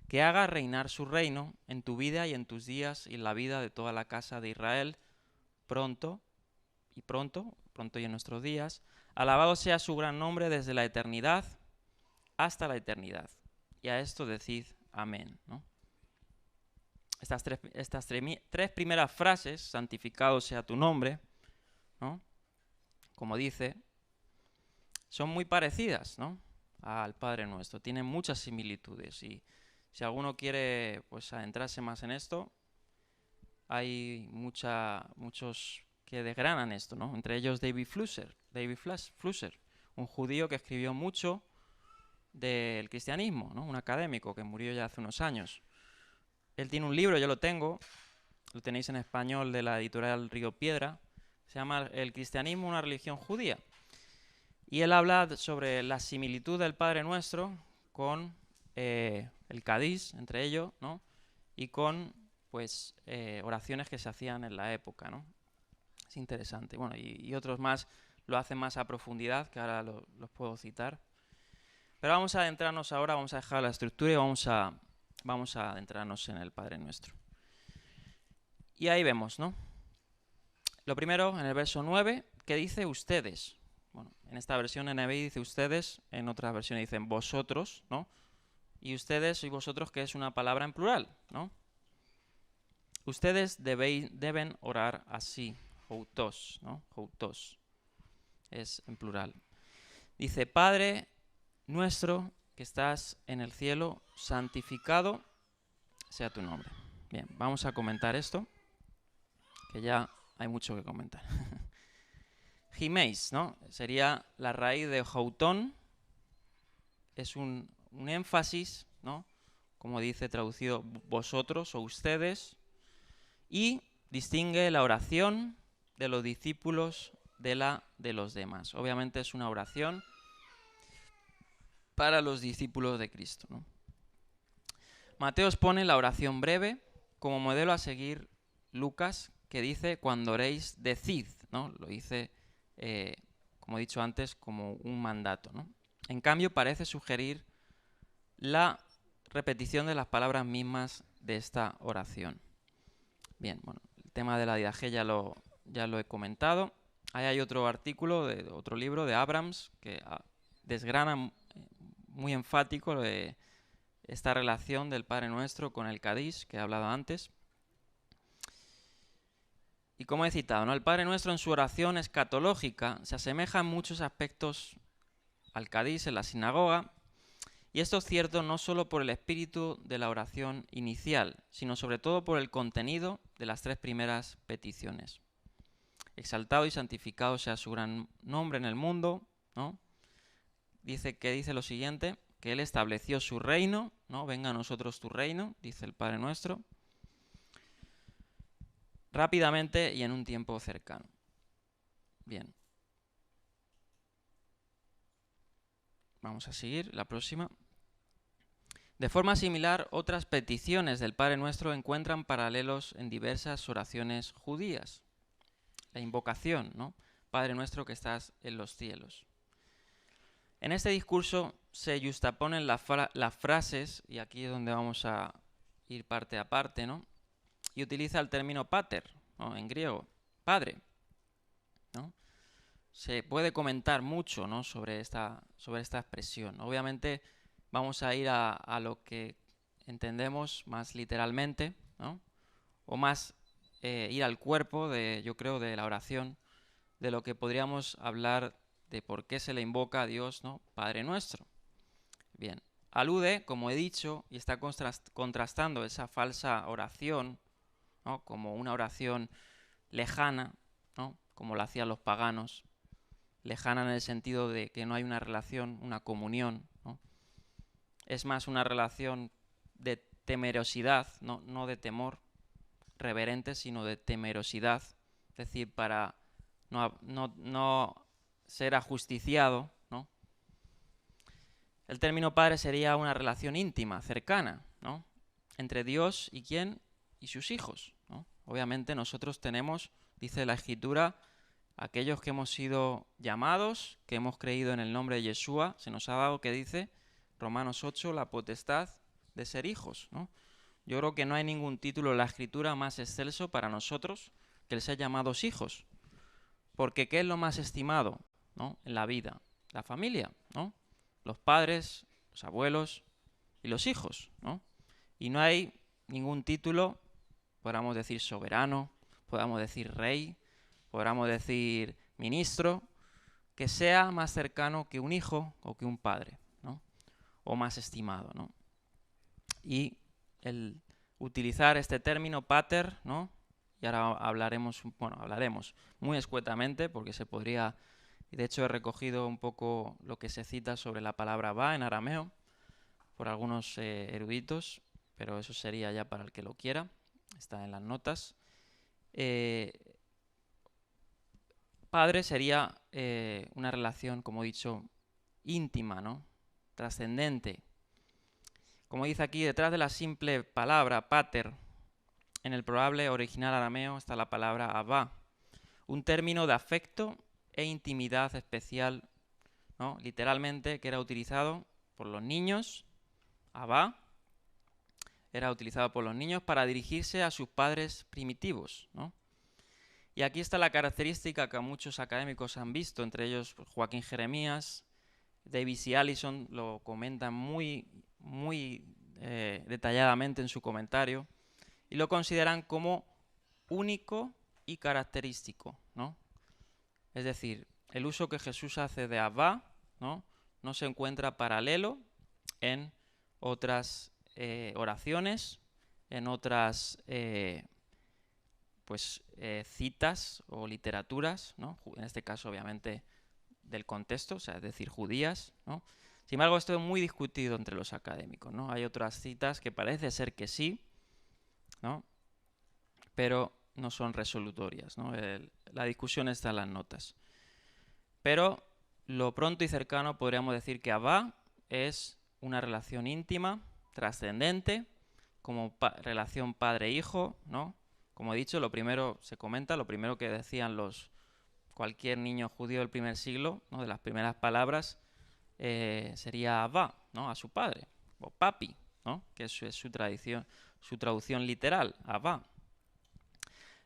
Que haga reinar su reino en tu vida y en tus días y en la vida de toda la casa de Israel, pronto y en nuestros días. Alabado sea su gran nombre desde la eternidad hasta la eternidad. Y a esto decid amén, ¿no? Estas tres primeras frases, santificado sea tu nombre, ¿no?, como dice, son muy parecidas, ¿no?, al Padre Nuestro. Tienen muchas similitudes y si alguno quiere, pues, adentrarse más en esto, hay muchos que desgranan esto, ¿no? Entre ellos David Flusser, un judío que escribió mucho del cristianismo, ¿no? Un académico que murió ya hace unos años. Él tiene un libro, yo lo tengo, lo tenéis en español, de la editorial Río Piedra, se llama El cristianismo, una religión judía. Y él habla sobre la similitud del Padre Nuestro con el Kadís, entre ellos, ¿no? Y con pues oraciones que se hacían en la época, ¿no? Es interesante. Bueno, y otros más lo hacen más a profundidad, que ahora los puedo citar. Pero vamos a adentrarnos ahora, vamos a dejar la estructura y vamos a adentrarnos en el Padre Nuestro. Y ahí vemos, ¿no? Lo primero, en el verso 9, que dice ustedes. Bueno, en esta versión NBI dice ustedes, en otras versiones dicen vosotros, ¿no? Y ustedes y vosotros, que es una palabra en plural, ¿no? Ustedes deben orar así, houtos, ¿no? Houtos es en plural. Dice, Padre nuestro que estás en el cielo, santificado sea tu nombre. Bien, vamos a comentar esto, que ya hay mucho que comentar. Giméis, ¿no? Sería la raíz de houtón, es un énfasis, ¿no? Como dice traducido vosotros o ustedes, y distingue la oración de los discípulos de la de los demás. Obviamente es una oración para los discípulos de Cristo, ¿no? Mateo pone la oración breve como modelo a seguir Lucas, que dice cuando oréis decid, ¿no? Lo dice, como he dicho antes, como un mandato, ¿no? En cambio parece sugerir la repetición de las palabras mismas de esta oración. Bien, bueno, el tema de la didaje ya lo he comentado. Ahí hay otro artículo, de otro libro de Abrams, que desgrana muy enfático esta relación del Padre Nuestro con el Kadís, que he hablado antes. Y como he citado, ¿no? El Padre Nuestro en su oración escatológica se asemeja en muchos aspectos al Kadís en la sinagoga, y esto es cierto no solo por el espíritu de la oración inicial, sino sobre todo por el contenido de las tres primeras peticiones. Exaltado y santificado sea su gran nombre en el mundo, ¿no? Dice lo siguiente, que Él estableció su reino, ¿no? Venga a nosotros tu reino, dice el Padre Nuestro, rápidamente y en un tiempo cercano. Bien. Vamos a seguir, la próxima. De forma similar, otras peticiones del Padre Nuestro encuentran paralelos en diversas oraciones judías. La invocación, ¿no? Padre Nuestro que estás en los cielos. En este discurso se yuxtaponen las frases, y aquí es donde vamos a ir parte a parte, ¿no? Y utiliza el término pater, ¿no? En griego, padre, ¿no? Se puede comentar mucho, ¿no? sobre esta expresión. Obviamente vamos a ir a lo que entendemos más literalmente, ¿no? O más ir al cuerpo yo creo, de la oración, de lo que podríamos hablar de por qué se le invoca a Dios, ¿no? Padre Nuestro. Bien, alude, como he dicho, y está contrastando esa falsa oración, ¿no? Como una oración lejana, ¿no? Como lo hacían los paganos, lejana en el sentido de que no hay una relación, una comunión, ¿no? Es más una relación de temerosidad, no de temor reverente, sino de temerosidad, es decir, para no ser ajusticiado, ¿no? El término padre sería una relación íntima, cercana, ¿no? Entre Dios y quién y sus hijos, ¿no? Obviamente nosotros tenemos, dice la Escritura, aquellos que hemos sido llamados, que hemos creído en el nombre de Yeshua, se nos ha dado, que dice Romanos 8, la potestad de ser hijos, ¿no? Yo creo que no hay ningún título en la Escritura más excelso para nosotros que el ser llamados hijos. Porque ¿qué es lo más estimado, ¿no? en la vida? La familia, ¿no? Los padres, los abuelos y los hijos, ¿no? Y no hay ningún título, podamos decir soberano, podamos decir rey, podamos decir ministro, que sea más cercano que un hijo o que un padre, ¿no? O más estimado, ¿no? Y el utilizar este término pater, ¿no? y ahora hablaremos muy escuetamente porque se podría, y de hecho he recogido un poco lo que se cita sobre la palabra va en arameo por algunos eruditos, pero eso sería ya para el que lo quiera, está en las notas. Padre sería una relación, como he dicho, íntima, ¿no? Trascendente. Como dice aquí, detrás de la simple palabra pater, en el probable original arameo está la palabra abba, un término de afecto e intimidad especial, ¿no? Literalmente, que era utilizado por los niños, abba, era utilizado por los niños para dirigirse a sus padres primitivos, ¿no? Y aquí está la característica que muchos académicos han visto, entre ellos Joaquín Jeremías, Davis y Allison lo comentan muy detalladamente en su comentario y lo consideran como único y característico, ¿no? Es decir, el uso que Jesús hace de Abba, ¿no? No se encuentra paralelo en otras oraciones, en otras citas o literaturas, ¿no? En este caso, obviamente, del contexto, o sea, es decir, judías, ¿no? Sin embargo, esto es muy discutido entre los académicos, ¿no? Hay otras citas que parece ser que sí, ¿no? Pero no son resolutorias, ¿no? La discusión está en las notas. Pero lo pronto y cercano podríamos decir que Abba es una relación íntima, trascendente, como relación padre-hijo, ¿no? Como he dicho, lo primero se comenta, lo primero que decían cualquier niño judío del primer siglo, ¿no? De las primeras palabras, sería Abba, ¿no? A su padre, o papi, ¿no? Que es su traducción literal, Abba.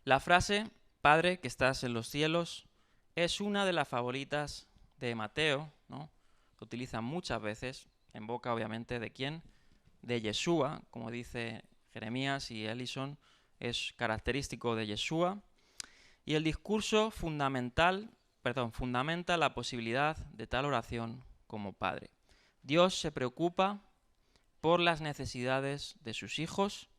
La frase, Padre que estás en los cielos, es una de las favoritas de Mateo, ¿no? Lo utilizan muchas veces, en boca obviamente de ¿quién? De Yeshua, como dice Jeremías y Ellison, es característico de Yeshua. Y el discurso fundamenta la posibilidad de tal oración como Padre. Dios se preocupa por las necesidades de sus hijos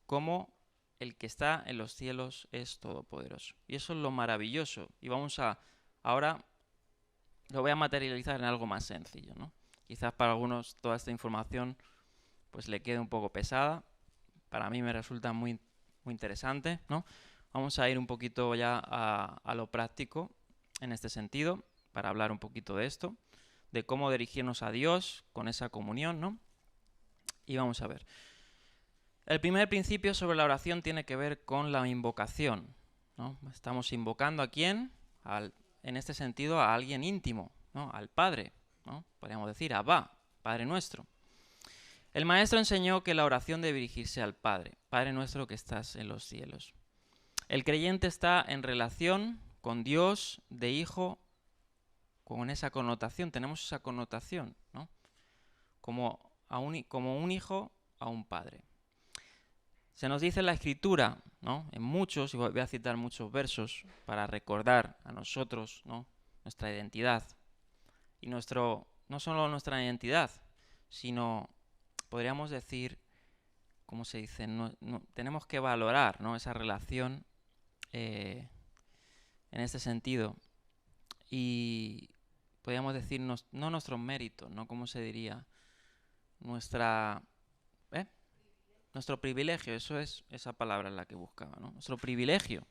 como el que está en los cielos es todopoderoso. Y eso es lo maravilloso. Y ahora lo voy a materializar en algo más sencillo, ¿no? Quizás para algunos toda esta información pues le quede un poco pesada. Para mí me resulta muy interesante, ¿no? Vamos a ir un poquito ya a lo práctico en este sentido, para hablar un poquito de esto, de cómo dirigirnos a Dios con esa comunión, ¿no? Y vamos a ver. El primer principio sobre la oración tiene que ver con la invocación, ¿no? Estamos invocando ¿a quién? En este sentido a alguien íntimo, ¿no? Al Padre, ¿no? Podríamos decir Abba, Padre nuestro. El Maestro enseñó que la oración debe dirigirse al Padre, Padre nuestro que estás en los cielos. El creyente está en relación con Dios de hijo, con esa connotación, tenemos esa connotación, ¿no? Como un hijo a un padre. Se nos dice en la Escritura, ¿no? En muchos, y voy a citar muchos versos para recordar a nosotros, ¿no? Nuestra identidad. Y no solo nuestra identidad, sino, podríamos decir, ¿cómo se dice? Tenemos que valorar, ¿no? Esa relación en este sentido. Y podríamos decir, no nuestros méritos, ¿no? ¿Cómo se diría? Nuestro privilegio, eso es esa palabra en la que buscaba, ¿no? Nuestro privilegio.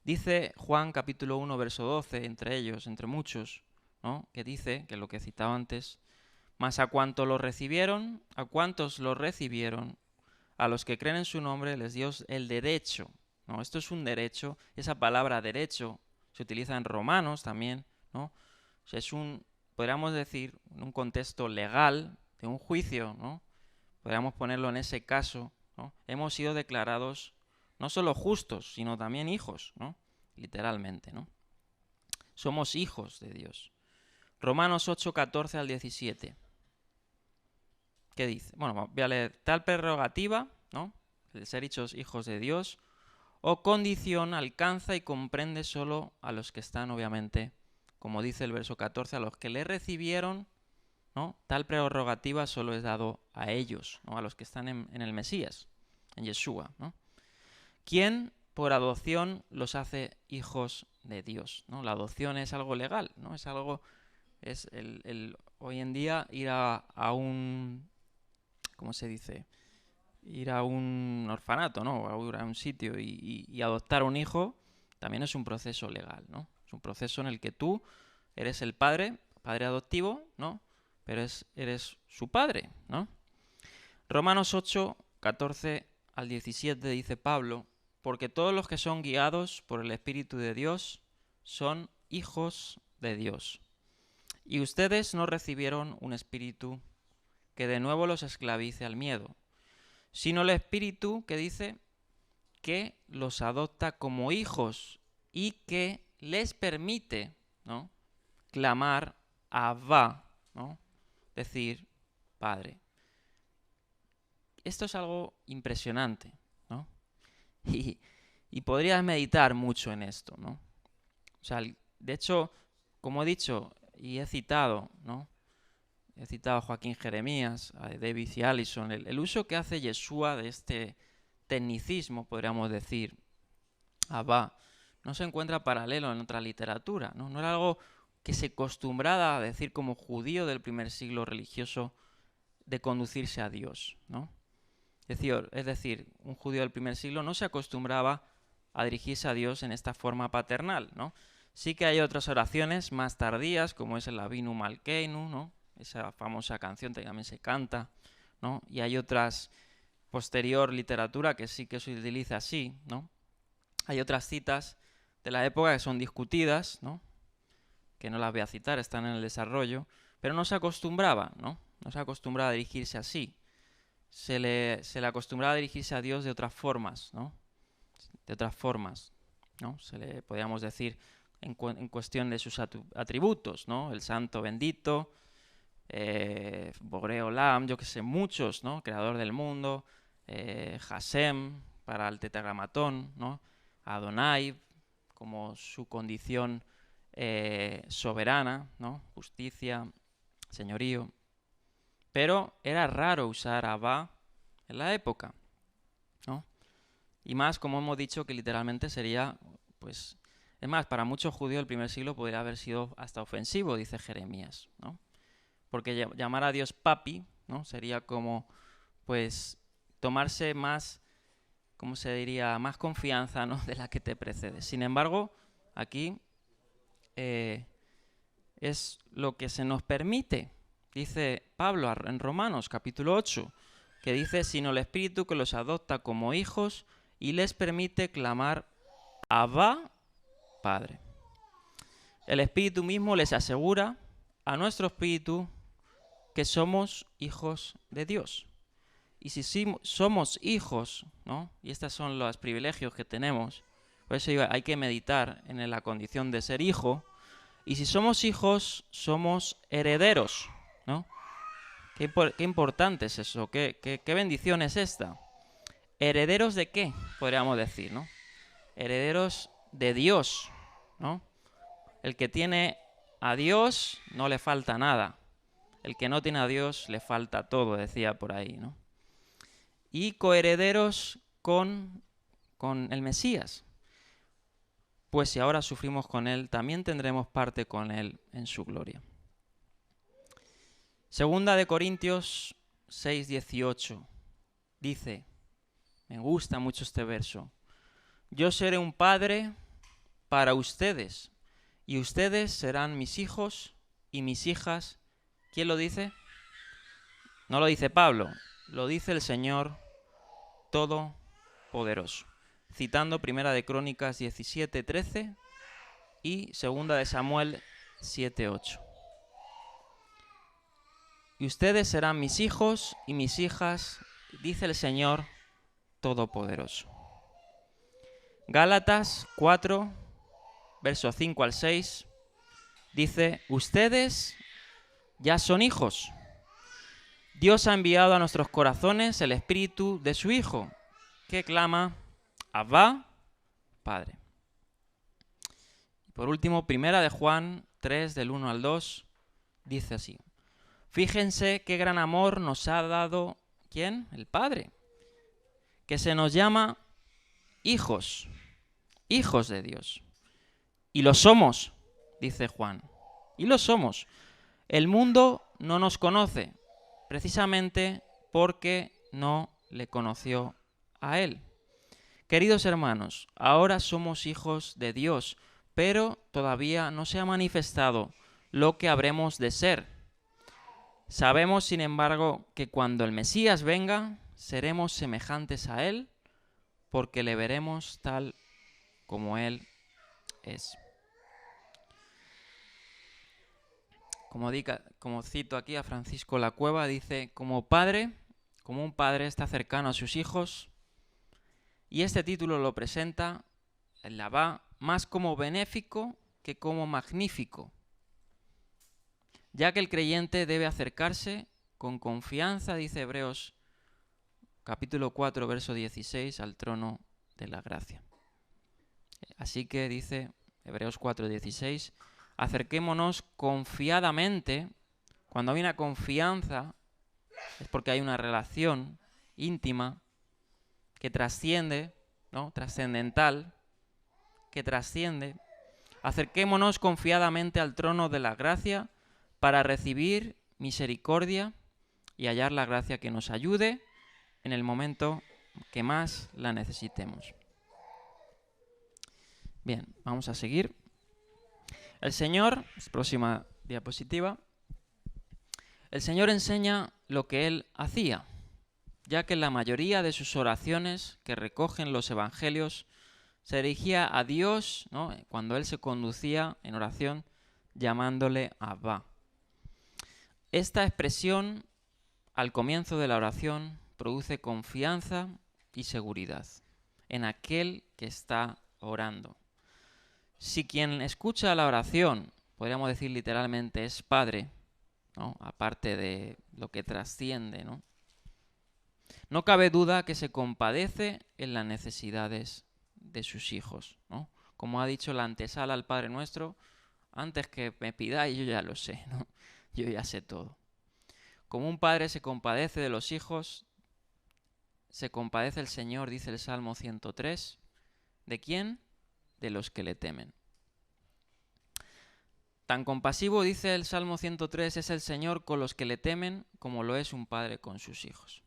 Dice Juan capítulo 1, verso 12, entre ellos, entre muchos, ¿no? Que dice, que es lo que citaba antes, mas a cuantos lo recibieron, a los que creen en su nombre les dio el derecho, ¿no? Esto es un derecho, esa palabra derecho se utiliza en Romanos también, ¿no? O sea, podríamos decir, en un contexto legal de un juicio, ¿no? Podríamos ponerlo en ese caso, ¿no? Hemos sido declarados no solo justos, sino también hijos, ¿no? Literalmente, ¿no? Somos hijos de Dios. Romanos 8, 14 al 17. ¿Qué dice? Bueno, voy a leer. Tal prerrogativa, ¿no? El ser hechos hijos de Dios, o condición alcanza y comprende solo a los que están, obviamente, como dice el verso 14, a los que le recibieron, ¿no? Tal prerrogativa solo es dado a ellos, ¿no? A los que están en el Mesías, en Yeshua, ¿no? ¿Quién por adopción los hace hijos de Dios, ¿no? La adopción es algo legal, ¿no? Es algo, es hoy en día ir a un, ¿cómo se dice? Ir a un orfanato, ¿no? O a ir a un sitio y adoptar un hijo también es un proceso legal, ¿no? Es un proceso en el que tú eres el padre adoptivo, ¿no? Pero eres su padre, ¿no? Romanos 8, 14 al 17 dice Pablo: porque todos los que son guiados por el Espíritu de Dios son hijos de Dios. Y ustedes no recibieron un espíritu que de nuevo los esclavice al miedo, sino el Espíritu que dice que los adopta como hijos y que les permite, ¿no?, clamar Abba, ¿no?, decir Padre. Esto es algo impresionante, ¿no? Y podrías meditar mucho en esto, ¿no? O sea, de hecho, como he dicho y he citado, ¿no? He citado a Joaquín Jeremías, a David y Allison, el uso que hace Yeshua de este tecnicismo, podríamos decir, Abba, no se encuentra paralelo en otra literatura, ¿no? No era algo que se acostumbraba a decir como judío del primer siglo religioso de conducirse a Dios, ¿no? Es decir, un judío del primer siglo no se acostumbraba a dirigirse a Dios en esta forma paternal, ¿no? Sí que hay otras oraciones más tardías, como es el Avinu Malkeinu, ¿no? Esa famosa canción que también se canta, ¿no? Y hay otras posterior literatura que sí que se utiliza así, ¿no? Hay otras citas de la época que son discutidas, ¿no?, que no las voy a citar, están en el desarrollo, pero no se acostumbraba, ¿no? No se acostumbraba a dirigirse así. Se le acostumbraba a dirigirse a Dios de otras formas, ¿no? De otras formas, ¿no? Podríamos decir en cuestión de sus atributos, ¿no? El santo bendito, Boré Olam, yo que sé, muchos, ¿no? Creador del mundo, Hashem para el tetragramatón, ¿no? Adonai como su condición soberana, ¿no? Justicia, señorío. Pero era raro usar Abba en la época, ¿no? Y más, como hemos dicho, que literalmente sería, pues, es más, para muchos judíos del primer siglo podría haber sido hasta ofensivo, dice Jeremías, ¿no? Porque llamar a Dios papi, ¿no?, sería como, pues, tomarse más, ¿cómo se diría?, más confianza, ¿no?, de la que te precede. Sin embargo, aquí es lo que se nos permite. Dice Pablo en Romanos capítulo 8, que dice: sino el Espíritu que los adopta como hijos y les permite clamar Abba, Padre. El Espíritu mismo les asegura a nuestro espíritu que somos hijos de Dios. Y si somos hijos, ¿no?, y estos son los privilegios que tenemos, por eso hay que meditar en la condición de ser hijo. Y si somos hijos, somos herederos, ¿no? Qué importante es eso, qué bendición es esta. ¿Herederos de qué? Podríamos decir, ¿no? Herederos de Dios, ¿no? El que tiene a Dios no le falta nada. El que no tiene a Dios le falta todo, decía por ahí, ¿no? Y coherederos con el Mesías. Pues si ahora sufrimos con Él, también tendremos parte con Él en su gloria. Segunda de Corintios 6:18 dice, me gusta mucho este verso: yo seré un padre para ustedes, y ustedes serán mis hijos y mis hijas. ¿Quién lo dice? No lo dice Pablo, lo dice el Señor Todopoderoso, citando Primera de Crónicas 17:13 y Segunda de Samuel 7:8. Y ustedes serán mis hijos y mis hijas, dice el Señor Todopoderoso. Gálatas 4, versos 5 al 6, dice: ustedes ya son hijos. Dios ha enviado a nuestros corazones el espíritu de su Hijo, que clama Abba, Padre. Y por último, Primera de Juan 3, del 1 al 2, dice así: fíjense qué gran amor nos ha dado, ¿quién? El Padre, que se nos llama hijos. hijos de Dios. Y lo somos, dice Juan. Y lo somos. El mundo no nos conoce, precisamente porque no le conoció a Él. Queridos hermanos, ahora somos hijos de Dios, pero todavía no se ha manifestado lo que habremos de ser. Sabemos, sin embargo, que cuando el Mesías venga, seremos semejantes a Él, porque le veremos tal como Él es. Como cito aquí a Francisco Lacueva, dice, como un padre está cercano a sus hijos, y este título lo presenta en la va más como benéfico que como magnífico, ya que el creyente debe acercarse con confianza, dice Hebreos capítulo 4, verso 16, al trono de la gracia. Así que dice Hebreos 4, 16, acerquémonos confiadamente. Cuando hay una confianza es porque hay una relación íntima que trasciende, ¿no? Trascendental, que trasciende. Acerquémonos confiadamente al trono de la gracia para recibir misericordia y hallar la gracia que nos ayude en el momento que más la necesitemos. Bien, vamos a seguir. El Señor, próxima diapositiva, el Señor enseña lo que Él hacía, ya que la mayoría de sus oraciones que recogen los evangelios se dirigía a Dios, ¿no? Cuando Él se conducía en oración llamándole Abba. Esta expresión al comienzo de la oración produce confianza y seguridad en aquel que está orando. Si quien escucha la oración, podríamos decir literalmente, es Padre, ¿no? Aparte de lo que trasciende, ¿no? No cabe duda que se compadece en las necesidades de sus hijos, ¿no? Como ha dicho la antesala al Padre Nuestro, antes que me pidáis yo ya lo sé, ¿no? Yo ya sé todo. Como un padre se compadece de los hijos, se compadece el Señor, dice el Salmo 103. ¿De quién? De los que le temen. Tan compasivo, dice el Salmo 103, es el Señor con los que le temen como lo es un padre con sus hijos.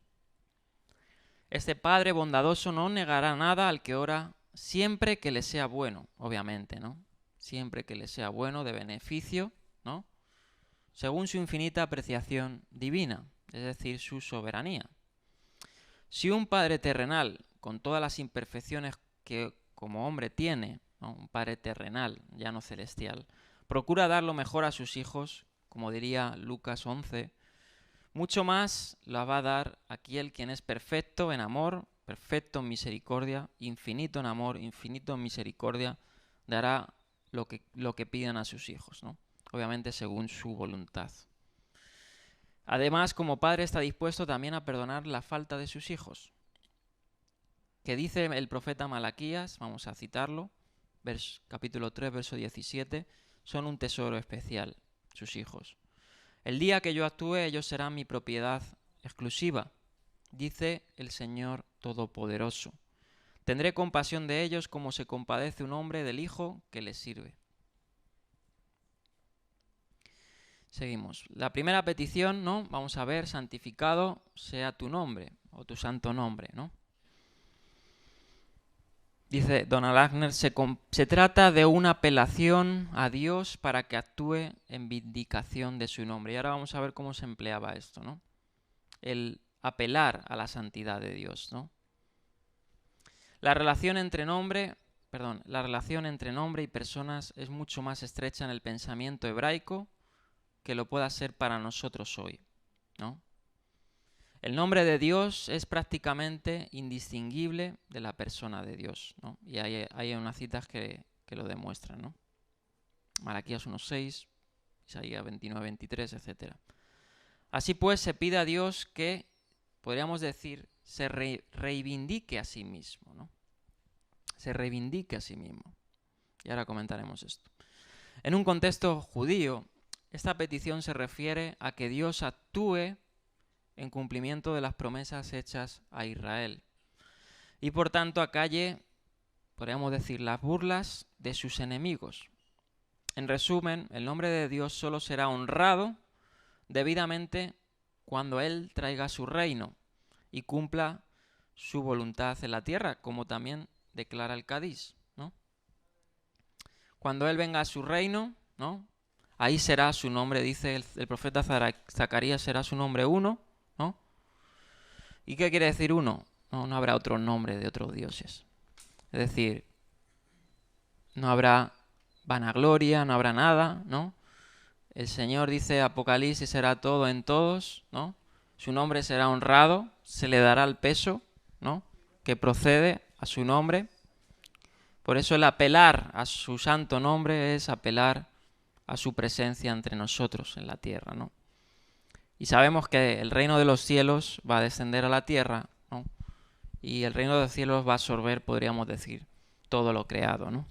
Este Padre bondadoso no negará nada al que ora siempre que le sea bueno, obviamente, ¿no? Siempre que le sea bueno, de beneficio, ¿no? Según su infinita apreciación divina, es decir, su soberanía. Si un Padre terrenal, con todas las imperfecciones que como hombre tiene, ¿no? Un Padre terrenal, ya no celestial, procura dar lo mejor a sus hijos, como diría Lucas 11, mucho más la va a dar aquel quien es perfecto en amor, perfecto en misericordia, infinito en amor, infinito en misericordia, dará lo que pidan a sus hijos, ¿no? Obviamente según su voluntad. Además, como padre está dispuesto también a perdonar la falta de sus hijos. Que dice el profeta Malaquías, vamos a citarlo, capítulo 3, verso 17, son un tesoro especial, sus hijos. El día que yo actúe, ellos serán mi propiedad exclusiva, dice el Señor Todopoderoso. Tendré compasión de ellos como se compadece un hombre del hijo que les sirve. Seguimos. La primera petición, ¿no? Vamos a ver, santificado sea tu nombre, o tu santo nombre, ¿no? Dice Donald Agner, se trata de una apelación a Dios para que actúe en vindicación de su nombre. Y ahora vamos a ver cómo se empleaba esto, ¿no? El apelar a la santidad de Dios, ¿no? La relación entre nombre y personas es mucho más estrecha en el pensamiento hebraico que lo pueda ser para nosotros hoy, ¿no? El nombre de Dios es prácticamente indistinguible de la persona de Dios, ¿no? Y hay unas citas que lo demuestran, ¿no? Malaquías 1:6, Isaías 29:23, etc. Así pues, se pide a Dios que, podríamos decir, se reivindique a sí mismo, ¿no? Se reivindique a sí mismo. Y ahora comentaremos esto. En un contexto judío, esta petición se refiere a que Dios actúe en cumplimiento de las promesas hechas a Israel y por tanto acalle podríamos decir, las burlas de sus enemigos. En resumen, el nombre de Dios solo será honrado debidamente cuando Él traiga su reino y cumpla su voluntad en la tierra, como también declara el Cádiz, ¿no? Cuando Él venga a su reino, ¿no? Ahí será su nombre, dice el profeta Zacarías, será su nombre uno, ¿no? ¿Y qué quiere decir uno? No habrá otro nombre de otros dioses. Es decir, no habrá vanagloria, no habrá nada, ¿no? El Señor, dice Apocalipsis, será todo en todos, ¿no? Su nombre será honrado, se le dará el peso, ¿no?, que procede a su nombre. Por eso el apelar a su santo nombre es apelar a su presencia entre nosotros en la tierra, ¿no? Y sabemos que el reino de los cielos va a descender a la tierra, ¿no? Y el reino de los cielos va a absorber, podríamos decir, todo lo creado, ¿no?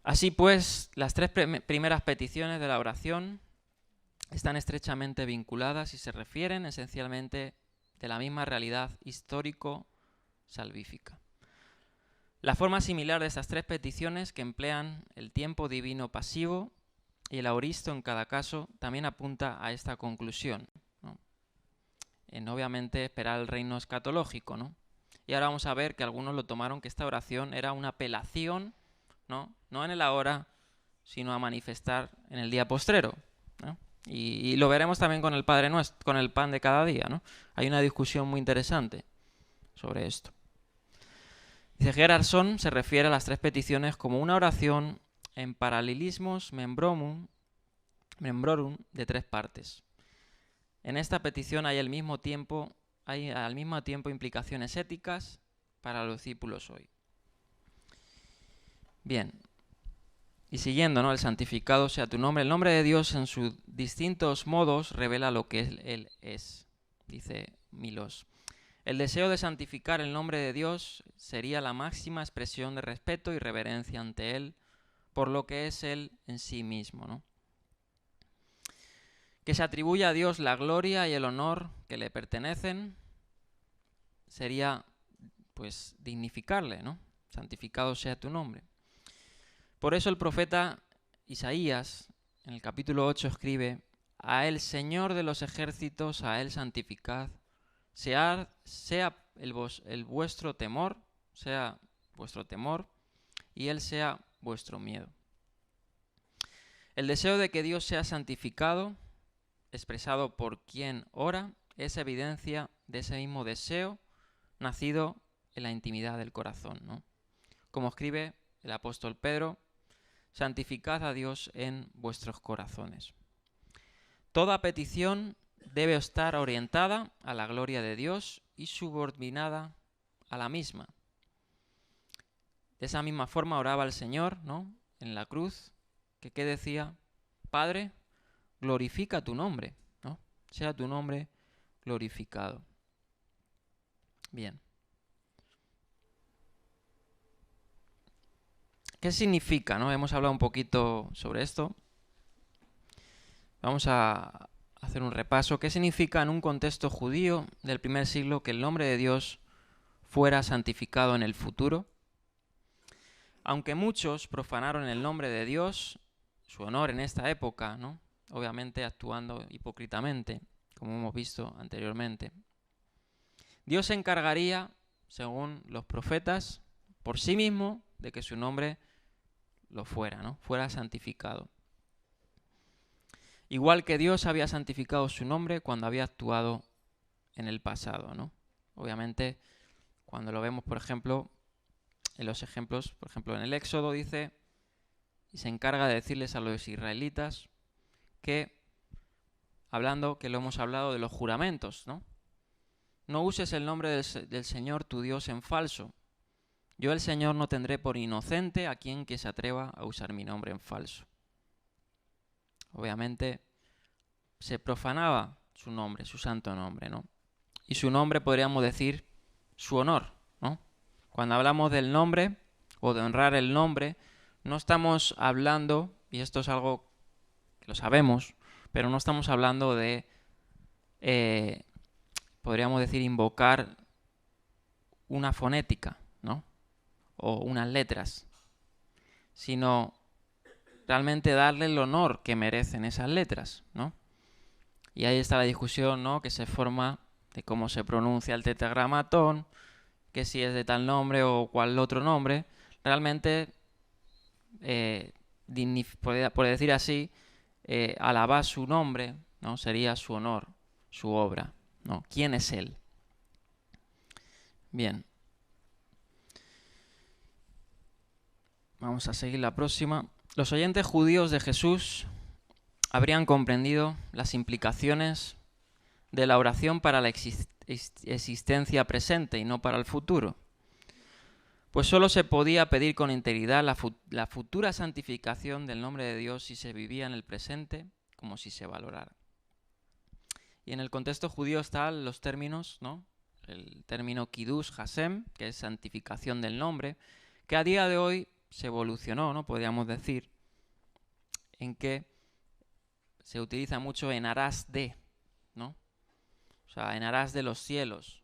Así pues, las tres primeras peticiones de la oración están estrechamente vinculadas y se refieren esencialmente de la misma realidad histórico-salvífica. La forma similar de estas tres peticiones, que emplean el tiempo divino pasivo y el aoristo en cada caso, también apunta a esta conclusión, ¿no? En obviamente esperar el reino escatológico, ¿no? Y ahora vamos a ver que algunos lo tomaron que esta oración era una apelación, ¿no? No en el ahora, sino a manifestar en el día postrero, ¿no? Y lo veremos también con el Padre Nuestro, con el pan de cada día, ¿no? Hay una discusión muy interesante sobre esto. Dice Gerardson, se refiere a las tres peticiones como una oración en paralelismos membrorum de tres partes. En esta petición hay al mismo tiempo implicaciones éticas para los discípulos hoy. Bien, y siguiendo, ¿no?, el santificado sea tu nombre. El nombre de Dios en sus distintos modos revela lo que Él es, dice Milos. El deseo de santificar el nombre de Dios sería la máxima expresión de respeto y reverencia ante Él, por lo que es Él en sí mismo, ¿no? Que se atribuya a Dios la gloria y el honor que le pertenecen sería, pues, dignificarle, ¿no? Santificado sea tu nombre. Por eso el profeta Isaías, en el capítulo 8, escribe: a el Señor de los ejércitos, a Él santificad, sea vuestro temor, y Él sea vuestro miedo. El deseo de que Dios sea santificado, expresado por quien ora, es evidencia de ese mismo deseo nacido en la intimidad del corazón, ¿no? Como escribe el apóstol Pedro: santificad a Dios en vuestros corazones. Toda petición debe estar orientada a la gloria de Dios y subordinada a la misma. De esa misma forma oraba el Señor, ¿no?, en la cruz, que ¿qué decía? Padre, glorifica tu nombre, ¿no? Sea tu nombre glorificado. Bien. ¿Qué significa, no? Hemos hablado un poquito sobre esto. Vamos a hacer un repaso. ¿Qué significa en un contexto judío del primer siglo que el nombre de Dios fuera santificado en el futuro? Aunque muchos profanaron el nombre de Dios, su honor en esta época, ¿no?, obviamente actuando hipócritamente, como hemos visto anteriormente, Dios se encargaría, según los profetas, por sí mismo, de que su nombre lo fuera, ¿no?, fuera santificado. Igual que Dios había santificado su nombre cuando había actuado en el pasado, ¿no? Obviamente, cuando lo vemos, por ejemplo, en los ejemplos, por ejemplo, en el Éxodo dice, y se encarga de decirles a los israelitas que, hablando, que lo hemos hablado de los juramentos, ¿no? No uses el nombre del Señor tu Dios en falso. Yo, el Señor, no tendré por inocente a quien que se atreva a usar mi nombre en falso. Obviamente se profanaba su nombre, su santo nombre, ¿no? Y su nombre, podríamos decir, su honor, ¿no? Cuando hablamos del nombre o de honrar el nombre, no estamos hablando, y esto es algo que lo sabemos, pero no estamos hablando de, podríamos decir, invocar una fonética, ¿no? o unas letras, sino realmente darle el honor que merecen esas letras, ¿no? Y ahí está la discusión, ¿no?, que se forma de cómo se pronuncia el tetragramatón, que si es de tal nombre o cual otro nombre. Realmente, por decir así, alabar su nombre, ¿no?, sería su honor, su obra, ¿no? ¿Quién es él? Bien. Vamos a seguir la próxima. Los oyentes judíos de Jesús habrían comprendido las implicaciones de la oración para la existencia presente y no para el futuro. Pues solo se podía pedir con integridad la futura santificación del nombre de Dios si se vivía en el presente como si se valorara. Y en el contexto judío están los términos, ¿no? El término Kiddush Hashem, que es santificación del nombre, que a día de hoy se evolucionó, ¿no?, podríamos decir, en que se utiliza mucho en aras de, ¿no? O sea, en aras de los cielos.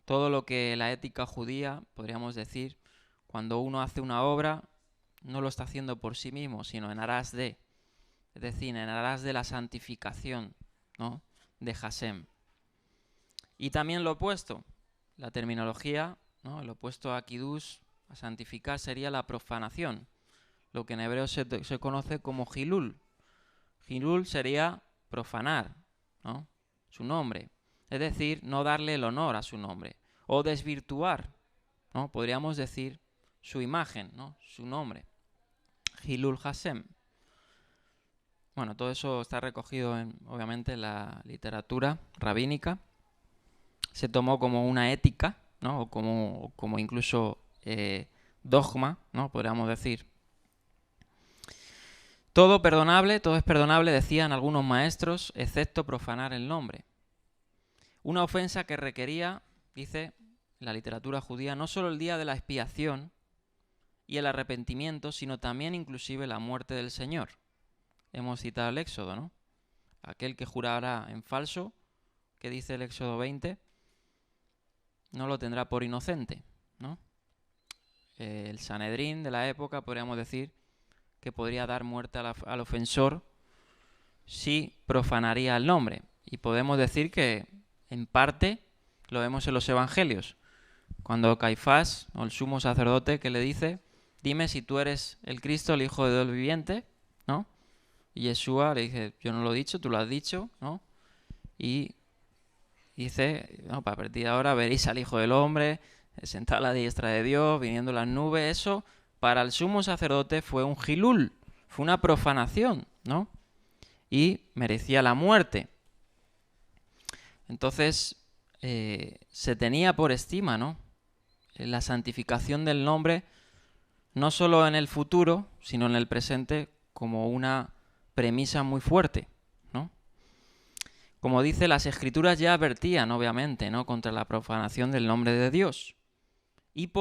Todo lo que la ética judía, podríamos decir, cuando uno hace una obra, no lo está haciendo por sí mismo, sino en aras de, es decir, en aras de la santificación, ¿no?, de Hashem. Y también lo opuesto, la terminología, ¿no?, el opuesto a Kiddush, a santificar, sería la profanación, lo que en hebreo se conoce como Hilul. Hilul sería profanar, ¿no?, su nombre, es decir, no darle el honor a su nombre, o desvirtuar, ¿no?, podríamos decir, su imagen, ¿no?, su nombre. Hilul Hashem. Bueno, todo eso está recogido obviamente en la literatura rabínica. Se tomó como una ética, ¿no?, o como incluso dogma, ¿no?, podríamos decir. Todo es perdonable, decían algunos maestros, excepto profanar el nombre. Una ofensa que requería, dice la literatura judía, no solo el día de la expiación y el arrepentimiento, sino también inclusive la muerte del Señor. Hemos citado el Éxodo, ¿no? Aquel que jurará en falso, que dice el Éxodo 20, no lo tendrá por inocente, ¿no? El Sanedrín de la época, podríamos decir, que podría dar muerte al ofensor si profanaría el nombre. Y podemos decir que, en parte, lo vemos en los evangelios. Cuando Caifás, o el sumo sacerdote, que le dice, dime si tú eres el Cristo, el Hijo de Dios viviente, ¿no? Y Yeshua le dice, yo no lo he dicho, tú lo has dicho, ¿no? Y dice, no, a partir de ahora veréis al Hijo del Hombre sentado a la diestra de Dios, viniendo las nubes. Eso, para el sumo sacerdote, fue un hilul, fue una profanación, ¿no? Y merecía la muerte. Entonces, se tenía por estima, ¿no?, la santificación del nombre, no solo en el futuro, sino en el presente, como una premisa muy fuerte, ¿no? Como dice, las Escrituras ya advertían, obviamente, ¿no?, contra la profanación del nombre de Dios. Y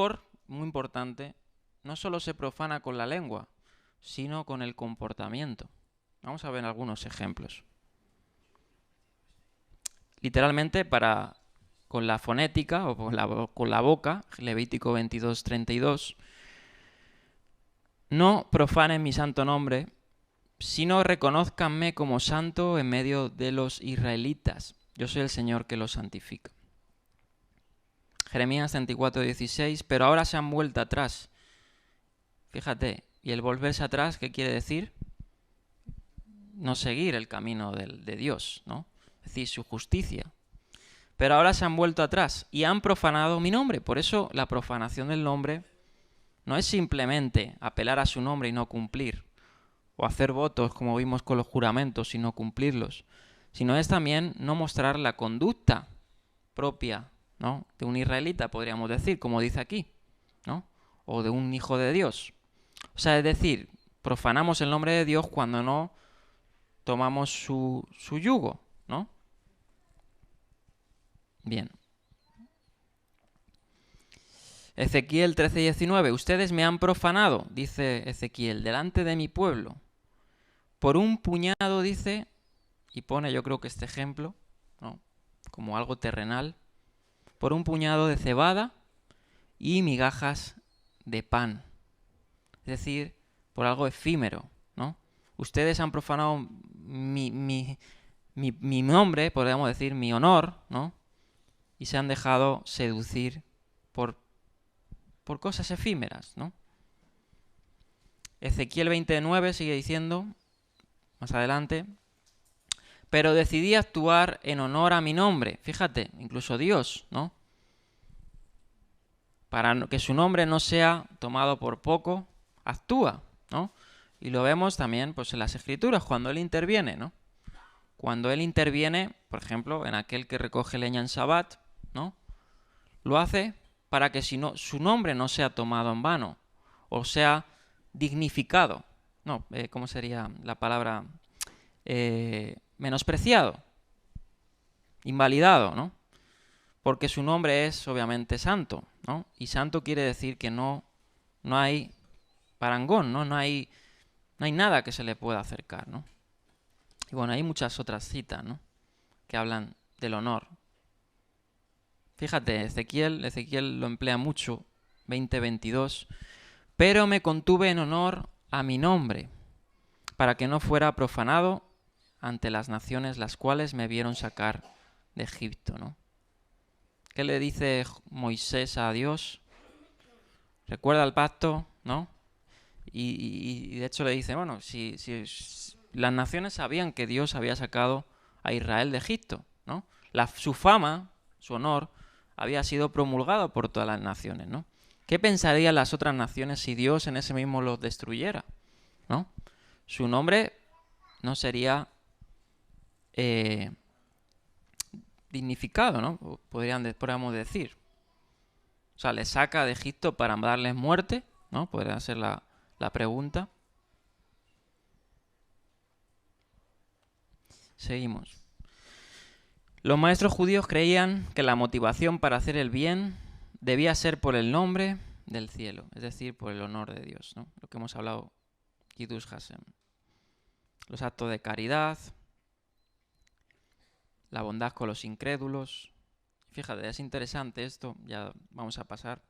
muy importante, no solo se profana con la lengua, sino con el comportamiento. Vamos a ver algunos ejemplos. Literalmente, con la fonética o con la boca, Levítico 22:32, no profanen mi santo nombre, sino reconózcanme como santo en medio de los israelitas. Yo soy el Señor que los santifica. Jeremías 34:16, pero ahora se han vuelto atrás. Fíjate, y el volverse atrás, ¿qué quiere decir? No seguir el camino de Dios, ¿no? Es decir, su justicia. Pero ahora se han vuelto atrás y han profanado mi nombre. Por eso la profanación del nombre no es simplemente apelar a su nombre y no cumplir, o hacer votos como vimos con los juramentos y no cumplirlos, sino es también no mostrar la conducta propia, ¿no?, de un israelita, podríamos decir, como dice aquí, ¿no?, o de un hijo de Dios. O sea, es decir, profanamos el nombre de Dios cuando no tomamos su yugo, ¿no? Bien. Ezequiel 13:19, ustedes me han profanado, dice Ezequiel, delante de mi pueblo. Por un puñado, dice, y pone yo creo que este ejemplo, ¿no?, como algo terrenal, por un puñado de cebada y migajas de pan. Es decir, por algo efímero, ¿no? Ustedes han profanado mi nombre, podríamos decir, mi honor, ¿no? Y se han dejado seducir por cosas efímeras, ¿no? Ezequiel 29 sigue diciendo, más adelante, pero decidí actuar en honor a mi nombre. Fíjate, incluso Dios, ¿no? Para que su nombre no sea tomado por poco, actúa, ¿no? Y lo vemos también pues, en las Escrituras, cuando Él interviene, ¿no? Cuando Él interviene, por ejemplo, en aquel que recoge leña en Sabbat, ¿no? Lo hace para que su nombre no sea tomado en vano, o sea dignificado. No, ¿cómo sería la palabra? Menospreciado, invalidado, ¿no? Porque su nombre es obviamente santo, ¿no? Y santo quiere decir que no hay parangón, ¿no? No hay nada que se le pueda acercar, ¿no? Y bueno, hay muchas otras citas, ¿no? Que hablan del honor. Fíjate, Ezequiel lo emplea mucho, 20:22. Pero me contuve en honor a mi nombre, para que no fuera profanado ante las naciones las cuales me vieron sacar de Egipto, ¿no? ¿Qué le dice Moisés a Dios? Recuerda el pacto, ¿no? Y de hecho le dice, bueno, si las naciones sabían que Dios había sacado a Israel de Egipto, ¿no? Su fama, su honor, había sido promulgado por todas las naciones, ¿no? ¿Qué pensarían las otras naciones si Dios en ese mismo los destruyera, ¿no? Su nombre no sería dignificado, ¿no? Podríamos decir. O sea, les saca de Egipto para darles muerte, ¿no? Podría ser la pregunta. Seguimos. Los maestros judíos creían que la motivación para hacer el bien debía ser por el nombre del cielo, es decir, por el honor de Dios, ¿no? Lo que hemos hablado, Kiddush Hashem. Los actos de caridad, la bondad con los incrédulos. Fíjate, es interesante esto, ya vamos a pasar.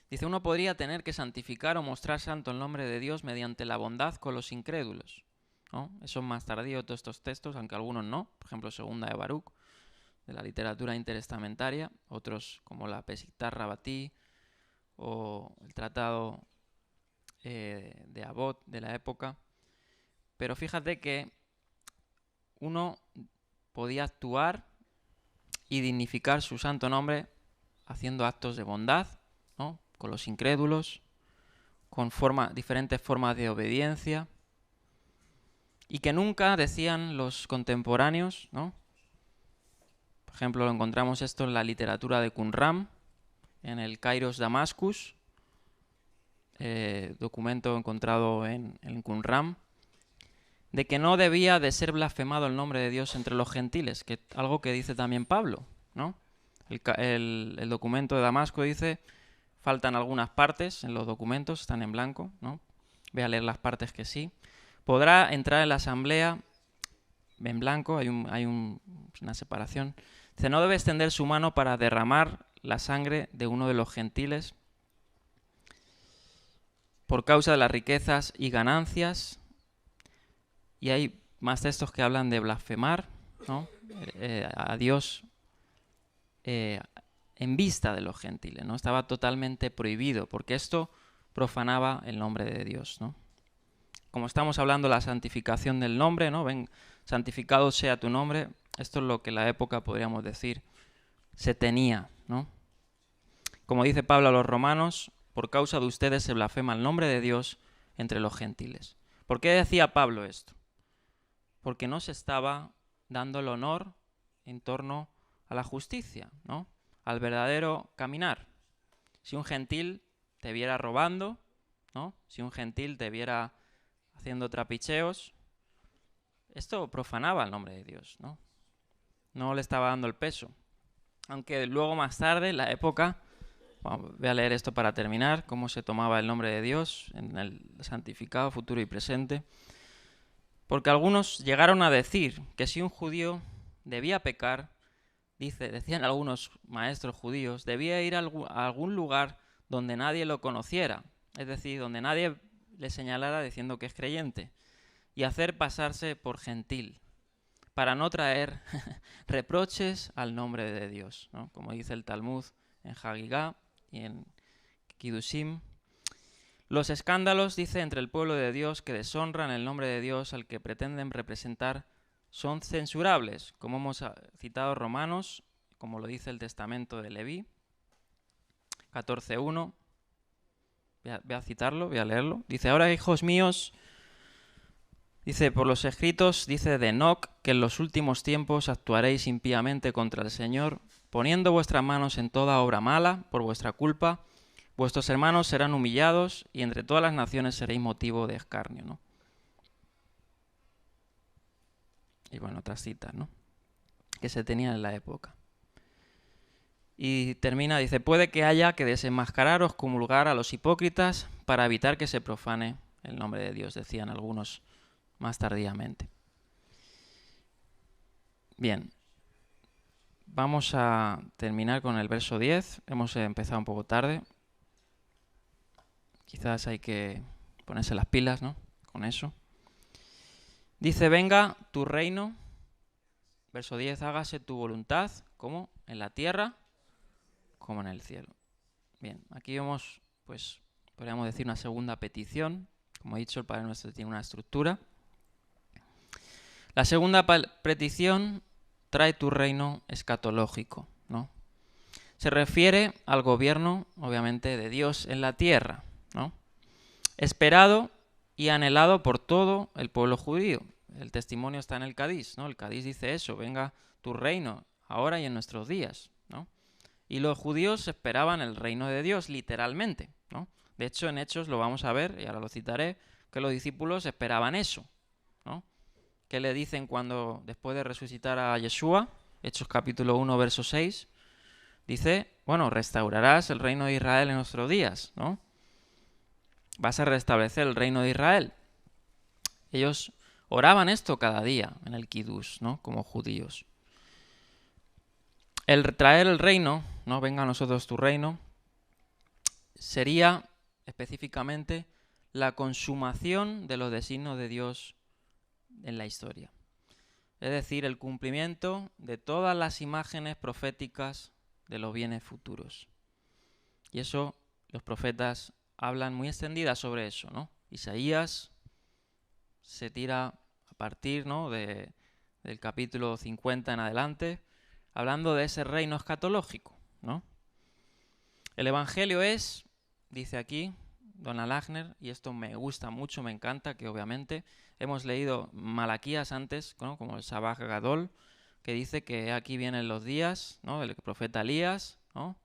Dice, uno podría tener que santificar o mostrar santo el nombre de Dios mediante la bondad con los incrédulos, ¿no? Eso es más tardío todos estos textos, aunque algunos no. Por ejemplo, segunda de Baruch, de la literatura intertestamentaria. Otros, como la Peshittah Rabbatí o el tratado de Abot de la época. Pero fíjate que uno podía actuar y dignificar su santo nombre haciendo actos de bondad, ¿no? Con los incrédulos, con diferentes formas de obediencia, y que nunca, decían los contemporáneos, ¿no? Por ejemplo, encontramos esto en la literatura de Qumran, en el Kairos Damascus, documento encontrado en Qumran, de que no debía de ser blasfemado el nombre de Dios entre los gentiles, que algo que dice también Pablo, ¿no? El documento de Damasco dice, faltan algunas partes en los documentos, están en blanco, ¿no? Voy a leer las partes que sí. Podrá entrar en la asamblea, en blanco, hay una separación. Dice, no debe extender su mano para derramar la sangre de uno de los gentiles por causa de las riquezas y ganancias. Y hay más textos que hablan de blasfemar, ¿no? A Dios en vista de los gentiles, ¿no? Estaba totalmente prohibido, porque esto profanaba el nombre de Dios, ¿no? Como estamos hablando de la santificación del nombre, ¿no? Ven, santificado sea tu nombre. Esto es lo que en la época, podríamos decir, se tenía, ¿no? Como dice Pablo a los romanos, por causa de ustedes se blasfema el nombre de Dios entre los gentiles. ¿Por qué decía Pablo esto? Porque no se estaba dando el honor en torno a la justicia, ¿no? Al verdadero caminar. Si un gentil te viera robando, ¿no? Si un gentil te viera haciendo trapicheos, esto profanaba el nombre de Dios, ¿no? No le estaba dando el peso. Aunque luego más tarde, en la época, voy a leer esto para terminar, cómo se tomaba el nombre de Dios en el santificado futuro y presente. Porque algunos llegaron a decir que si un judío debía pecar, decían algunos maestros judíos, debía ir a algún lugar donde nadie lo conociera, es decir, donde nadie le señalara diciendo que es creyente, y hacer pasarse por gentil, para no traer reproches al nombre de Dios, ¿no? Como dice el Talmud en Hagigá y en Kiddushim. Los escándalos, dice, entre el pueblo de Dios que deshonran el nombre de Dios al que pretenden representar son censurables, como hemos citado Romanos, como lo dice el Testamento de Leví, 14.1. Voy a citarlo, voy a leerlo. Dice, ahora, hijos míos, dice, por los escritos, dice de Enoc, que en los últimos tiempos actuaréis impíamente contra el Señor, poniendo vuestras manos en toda obra mala por vuestra culpa. Vuestros hermanos serán humillados y entre todas las naciones seréis motivo de escarnio, ¿no? Y bueno, otras citas, ¿no? Que se tenían en la época. Y termina, dice, puede que haya que desenmascarar o excomulgar a los hipócritas para evitar que se profane el nombre de Dios, decían algunos más tardíamente. Bien, vamos a terminar con el verso 10. Hemos empezado un poco tarde. Quizás hay que ponerse las pilas, ¿no? Con eso. Dice, venga tu reino. Verso 10, hágase tu voluntad, como en la tierra, como en el cielo. Bien, aquí vemos, pues, podríamos decir una segunda petición. Como he dicho, el Padre Nuestro tiene una estructura. La segunda petición, trae tu reino escatológico, ¿no? Se refiere al gobierno, obviamente, de Dios en la tierra, ¿no? Esperado y anhelado por todo el pueblo judío. El testimonio está en el Cadís, ¿no? El Cadís dice eso, venga tu reino, ahora y en nuestros días, ¿no? Y los judíos esperaban el reino de Dios, literalmente, ¿no? De hecho, en Hechos lo vamos a ver, y ahora lo citaré, que los discípulos esperaban eso, ¿no? ¿Qué le dicen cuando, después de resucitar a Yeshua? Hechos capítulo 1, verso 6, dice, bueno, restaurarás el reino de Israel en nuestros días, ¿no? Vas a restablecer el reino de Israel. Ellos oraban esto cada día en el Kiddush, ¿no? Como judíos. El traer el reino, ¿no? Venga a nosotros tu reino, sería específicamente la consumación de los designios de Dios en la historia. Es decir, el cumplimiento de todas las imágenes proféticas de los bienes futuros. Y eso, los profetas hablan muy extendidas sobre eso, ¿no? Isaías se tira a partir, ¿no? del capítulo 50 en adelante, hablando de ese reino escatológico, ¿no? El Evangelio es, dice aquí Donald Agner, y esto me gusta mucho, me encanta, que obviamente hemos leído Malaquías antes, ¿no? Como el Sabaj Gadol, que dice que aquí vienen los días, ¿no? El profeta Elías, ¿no?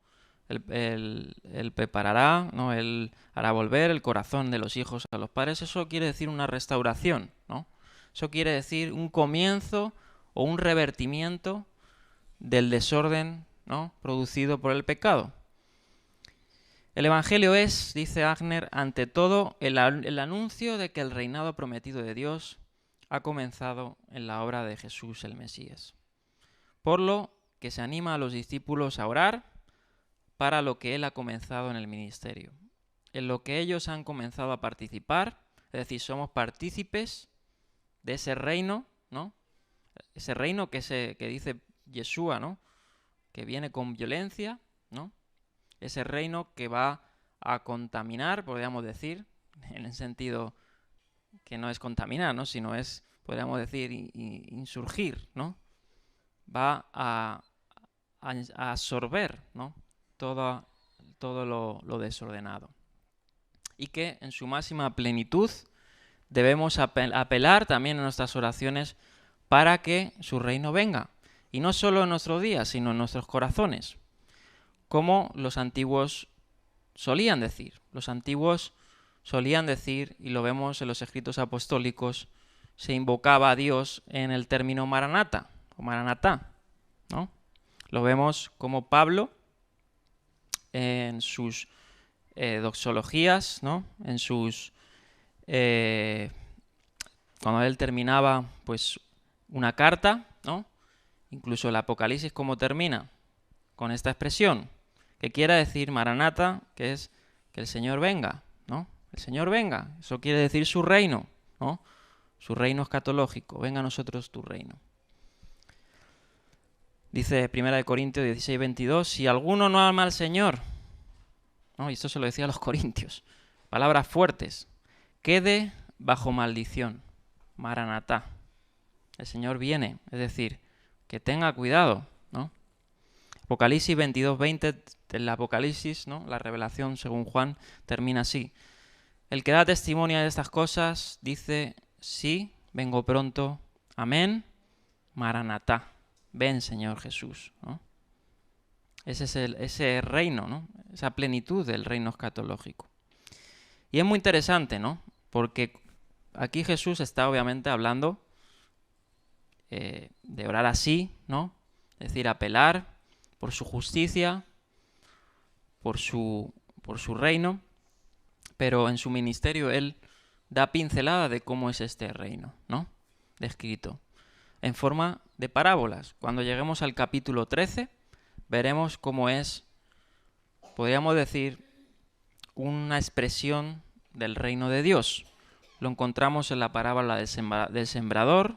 Él preparará, ¿no? Él hará volver el corazón de los hijos a los padres. Eso quiere decir una restauración, ¿no? Eso quiere decir un comienzo o un revertimiento del desorden, ¿no? Producido por el pecado. El Evangelio es, dice Agner, ante todo el anuncio de que el reinado prometido de Dios ha comenzado en la obra de Jesús el Mesías. Por lo que se anima a los discípulos a orar para lo que Él ha comenzado en el ministerio. En lo que ellos han comenzado a participar, es decir, somos partícipes de ese reino, ¿no? Ese reino que dice Yeshua, ¿no? Que viene con violencia, ¿no? Ese reino que va a contaminar, podríamos decir, en el sentido que no es contaminar, ¿no? Sino es, podríamos decir, insurgir, ¿no? Va a absorber, ¿no? Todo lo desordenado. Y que en su máxima plenitud debemos apelar también en nuestras oraciones para que su reino venga. Y no solo en nuestros días, sino en nuestros corazones. Como los antiguos solían decir. Los antiguos solían decir, y lo vemos en los escritos apostólicos, se invocaba a Dios en el término Maranatha, o Maranatá, ¿no? Lo vemos como Pablo en sus doxologías, ¿no? En sus cuando él terminaba, pues, una carta, ¿no? Incluso el Apocalipsis, ¿cómo termina? Con esta expresión, que quiere decir Maranatha, que es que el Señor venga, ¿no? El Señor venga, eso quiere decir su reino, ¿no? Su reino escatológico, venga a nosotros tu reino. Dice 1 Corintios 16:22, si alguno no ama al Señor, ¿no? Y esto se lo decía a los corintios, palabras fuertes, quede bajo maldición, Maranatá, el Señor viene, es decir, que tenga cuidado, ¿no? Apocalipsis 22:20, el Apocalipsis, ¿no? La revelación según Juan termina así. El que da testimonio de estas cosas dice, sí, vengo pronto, amén, Maranatá, ven Señor Jesús, ¿no? Ese es ese reino, ¿no? Esa plenitud del reino escatológico. Y es muy interesante, ¿no? Porque aquí Jesús está obviamente hablando de orar así, ¿no? Es decir, apelar por su justicia, por su reino, pero en su ministerio él da pincelada de cómo es este reino, ¿no? Descrito en forma de parábolas. Cuando lleguemos al capítulo 13, veremos cómo es, podríamos decir, una expresión del reino de Dios. Lo encontramos en la parábola del sembrador,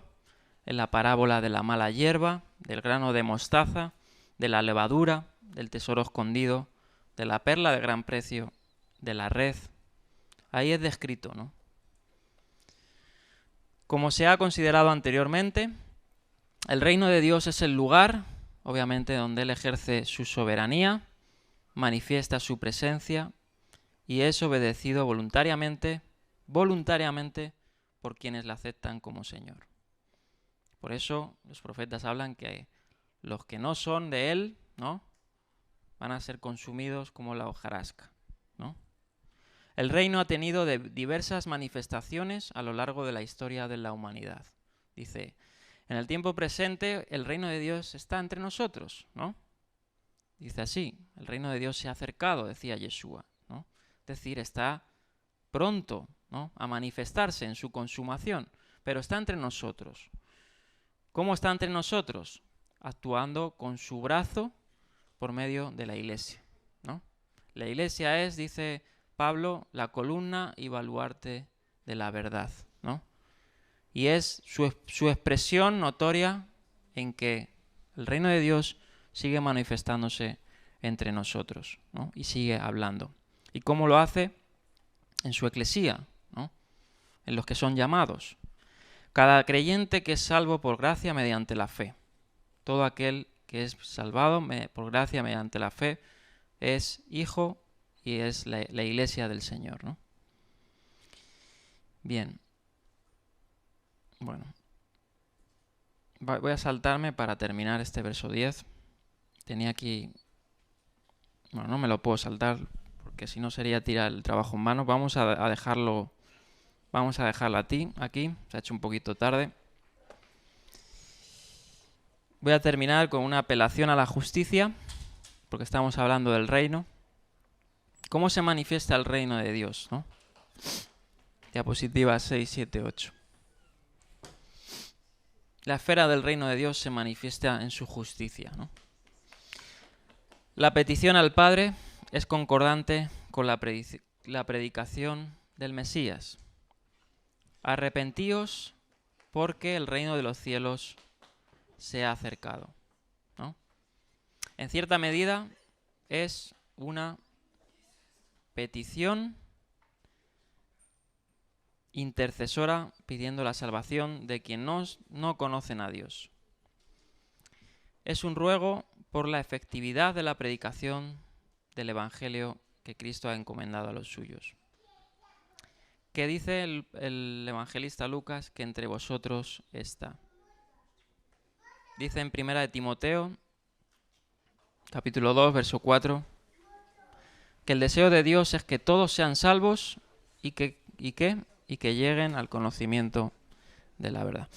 en la parábola de la mala hierba, del grano de mostaza, de la levadura, del tesoro escondido, de la perla de gran precio, de la red. Ahí es descrito, ¿no? Como se ha considerado anteriormente, el reino de Dios es el lugar, obviamente, donde Él ejerce su soberanía, manifiesta su presencia y es obedecido voluntariamente por quienes le aceptan como Señor. Por eso los profetas hablan que los que no son de Él, ¿no? Van a ser consumidos como la hojarasca, ¿no? El reino ha tenido diversas manifestaciones a lo largo de la historia de la humanidad. Dice, en el tiempo presente el reino de Dios está entre nosotros, ¿no? Dice así, el reino de Dios se ha acercado, decía Yeshua, ¿no? Es decir, está pronto, ¿no? A manifestarse en su consumación, pero está entre nosotros. ¿Cómo está entre nosotros? Actuando con su brazo por medio de la iglesia, ¿no? La iglesia es, dice Pablo, la columna y baluarte de la verdad, ¿no? Y es su expresión notoria en que el reino de Dios sigue manifestándose entre nosotros, ¿no? Y sigue hablando. ¿Y cómo lo hace? En su eclesía, ¿no? En los que son llamados. Cada creyente que es salvo por gracia mediante la fe. Todo aquel que es salvado por gracia mediante la fe es hijo y es la iglesia del Señor, ¿no? Bien. Bueno. Voy a saltarme para terminar este verso 10. Tenía aquí... Bueno, no me lo puedo saltar porque si no sería tirar el trabajo en vano. Vamos a dejarlo... Vamos a dejarlo aquí. Se ha hecho un poquito tarde. Voy a terminar con una apelación a la justicia, porque estamos hablando del reino. ¿Cómo se manifiesta el reino de Dios, ¿no? Diapositiva 6, 7, 8. La esfera del reino de Dios se manifiesta en su justicia, ¿no? La petición al Padre es concordante con la predicación del Mesías. Arrepentíos porque el reino de los cielos se ha acercado, ¿no? En cierta medida es una petición intercesora pidiendo la salvación de quien no conocen a Dios. Es un ruego por la efectividad de la predicación del Evangelio que Cristo ha encomendado a los suyos. ¿Qué dice el evangelista Lucas? Que entre vosotros está. Dice en 1 Timoteo, capítulo 2, verso 4, que el deseo de Dios es que todos sean salvos y que lleguen al conocimiento de la verdad.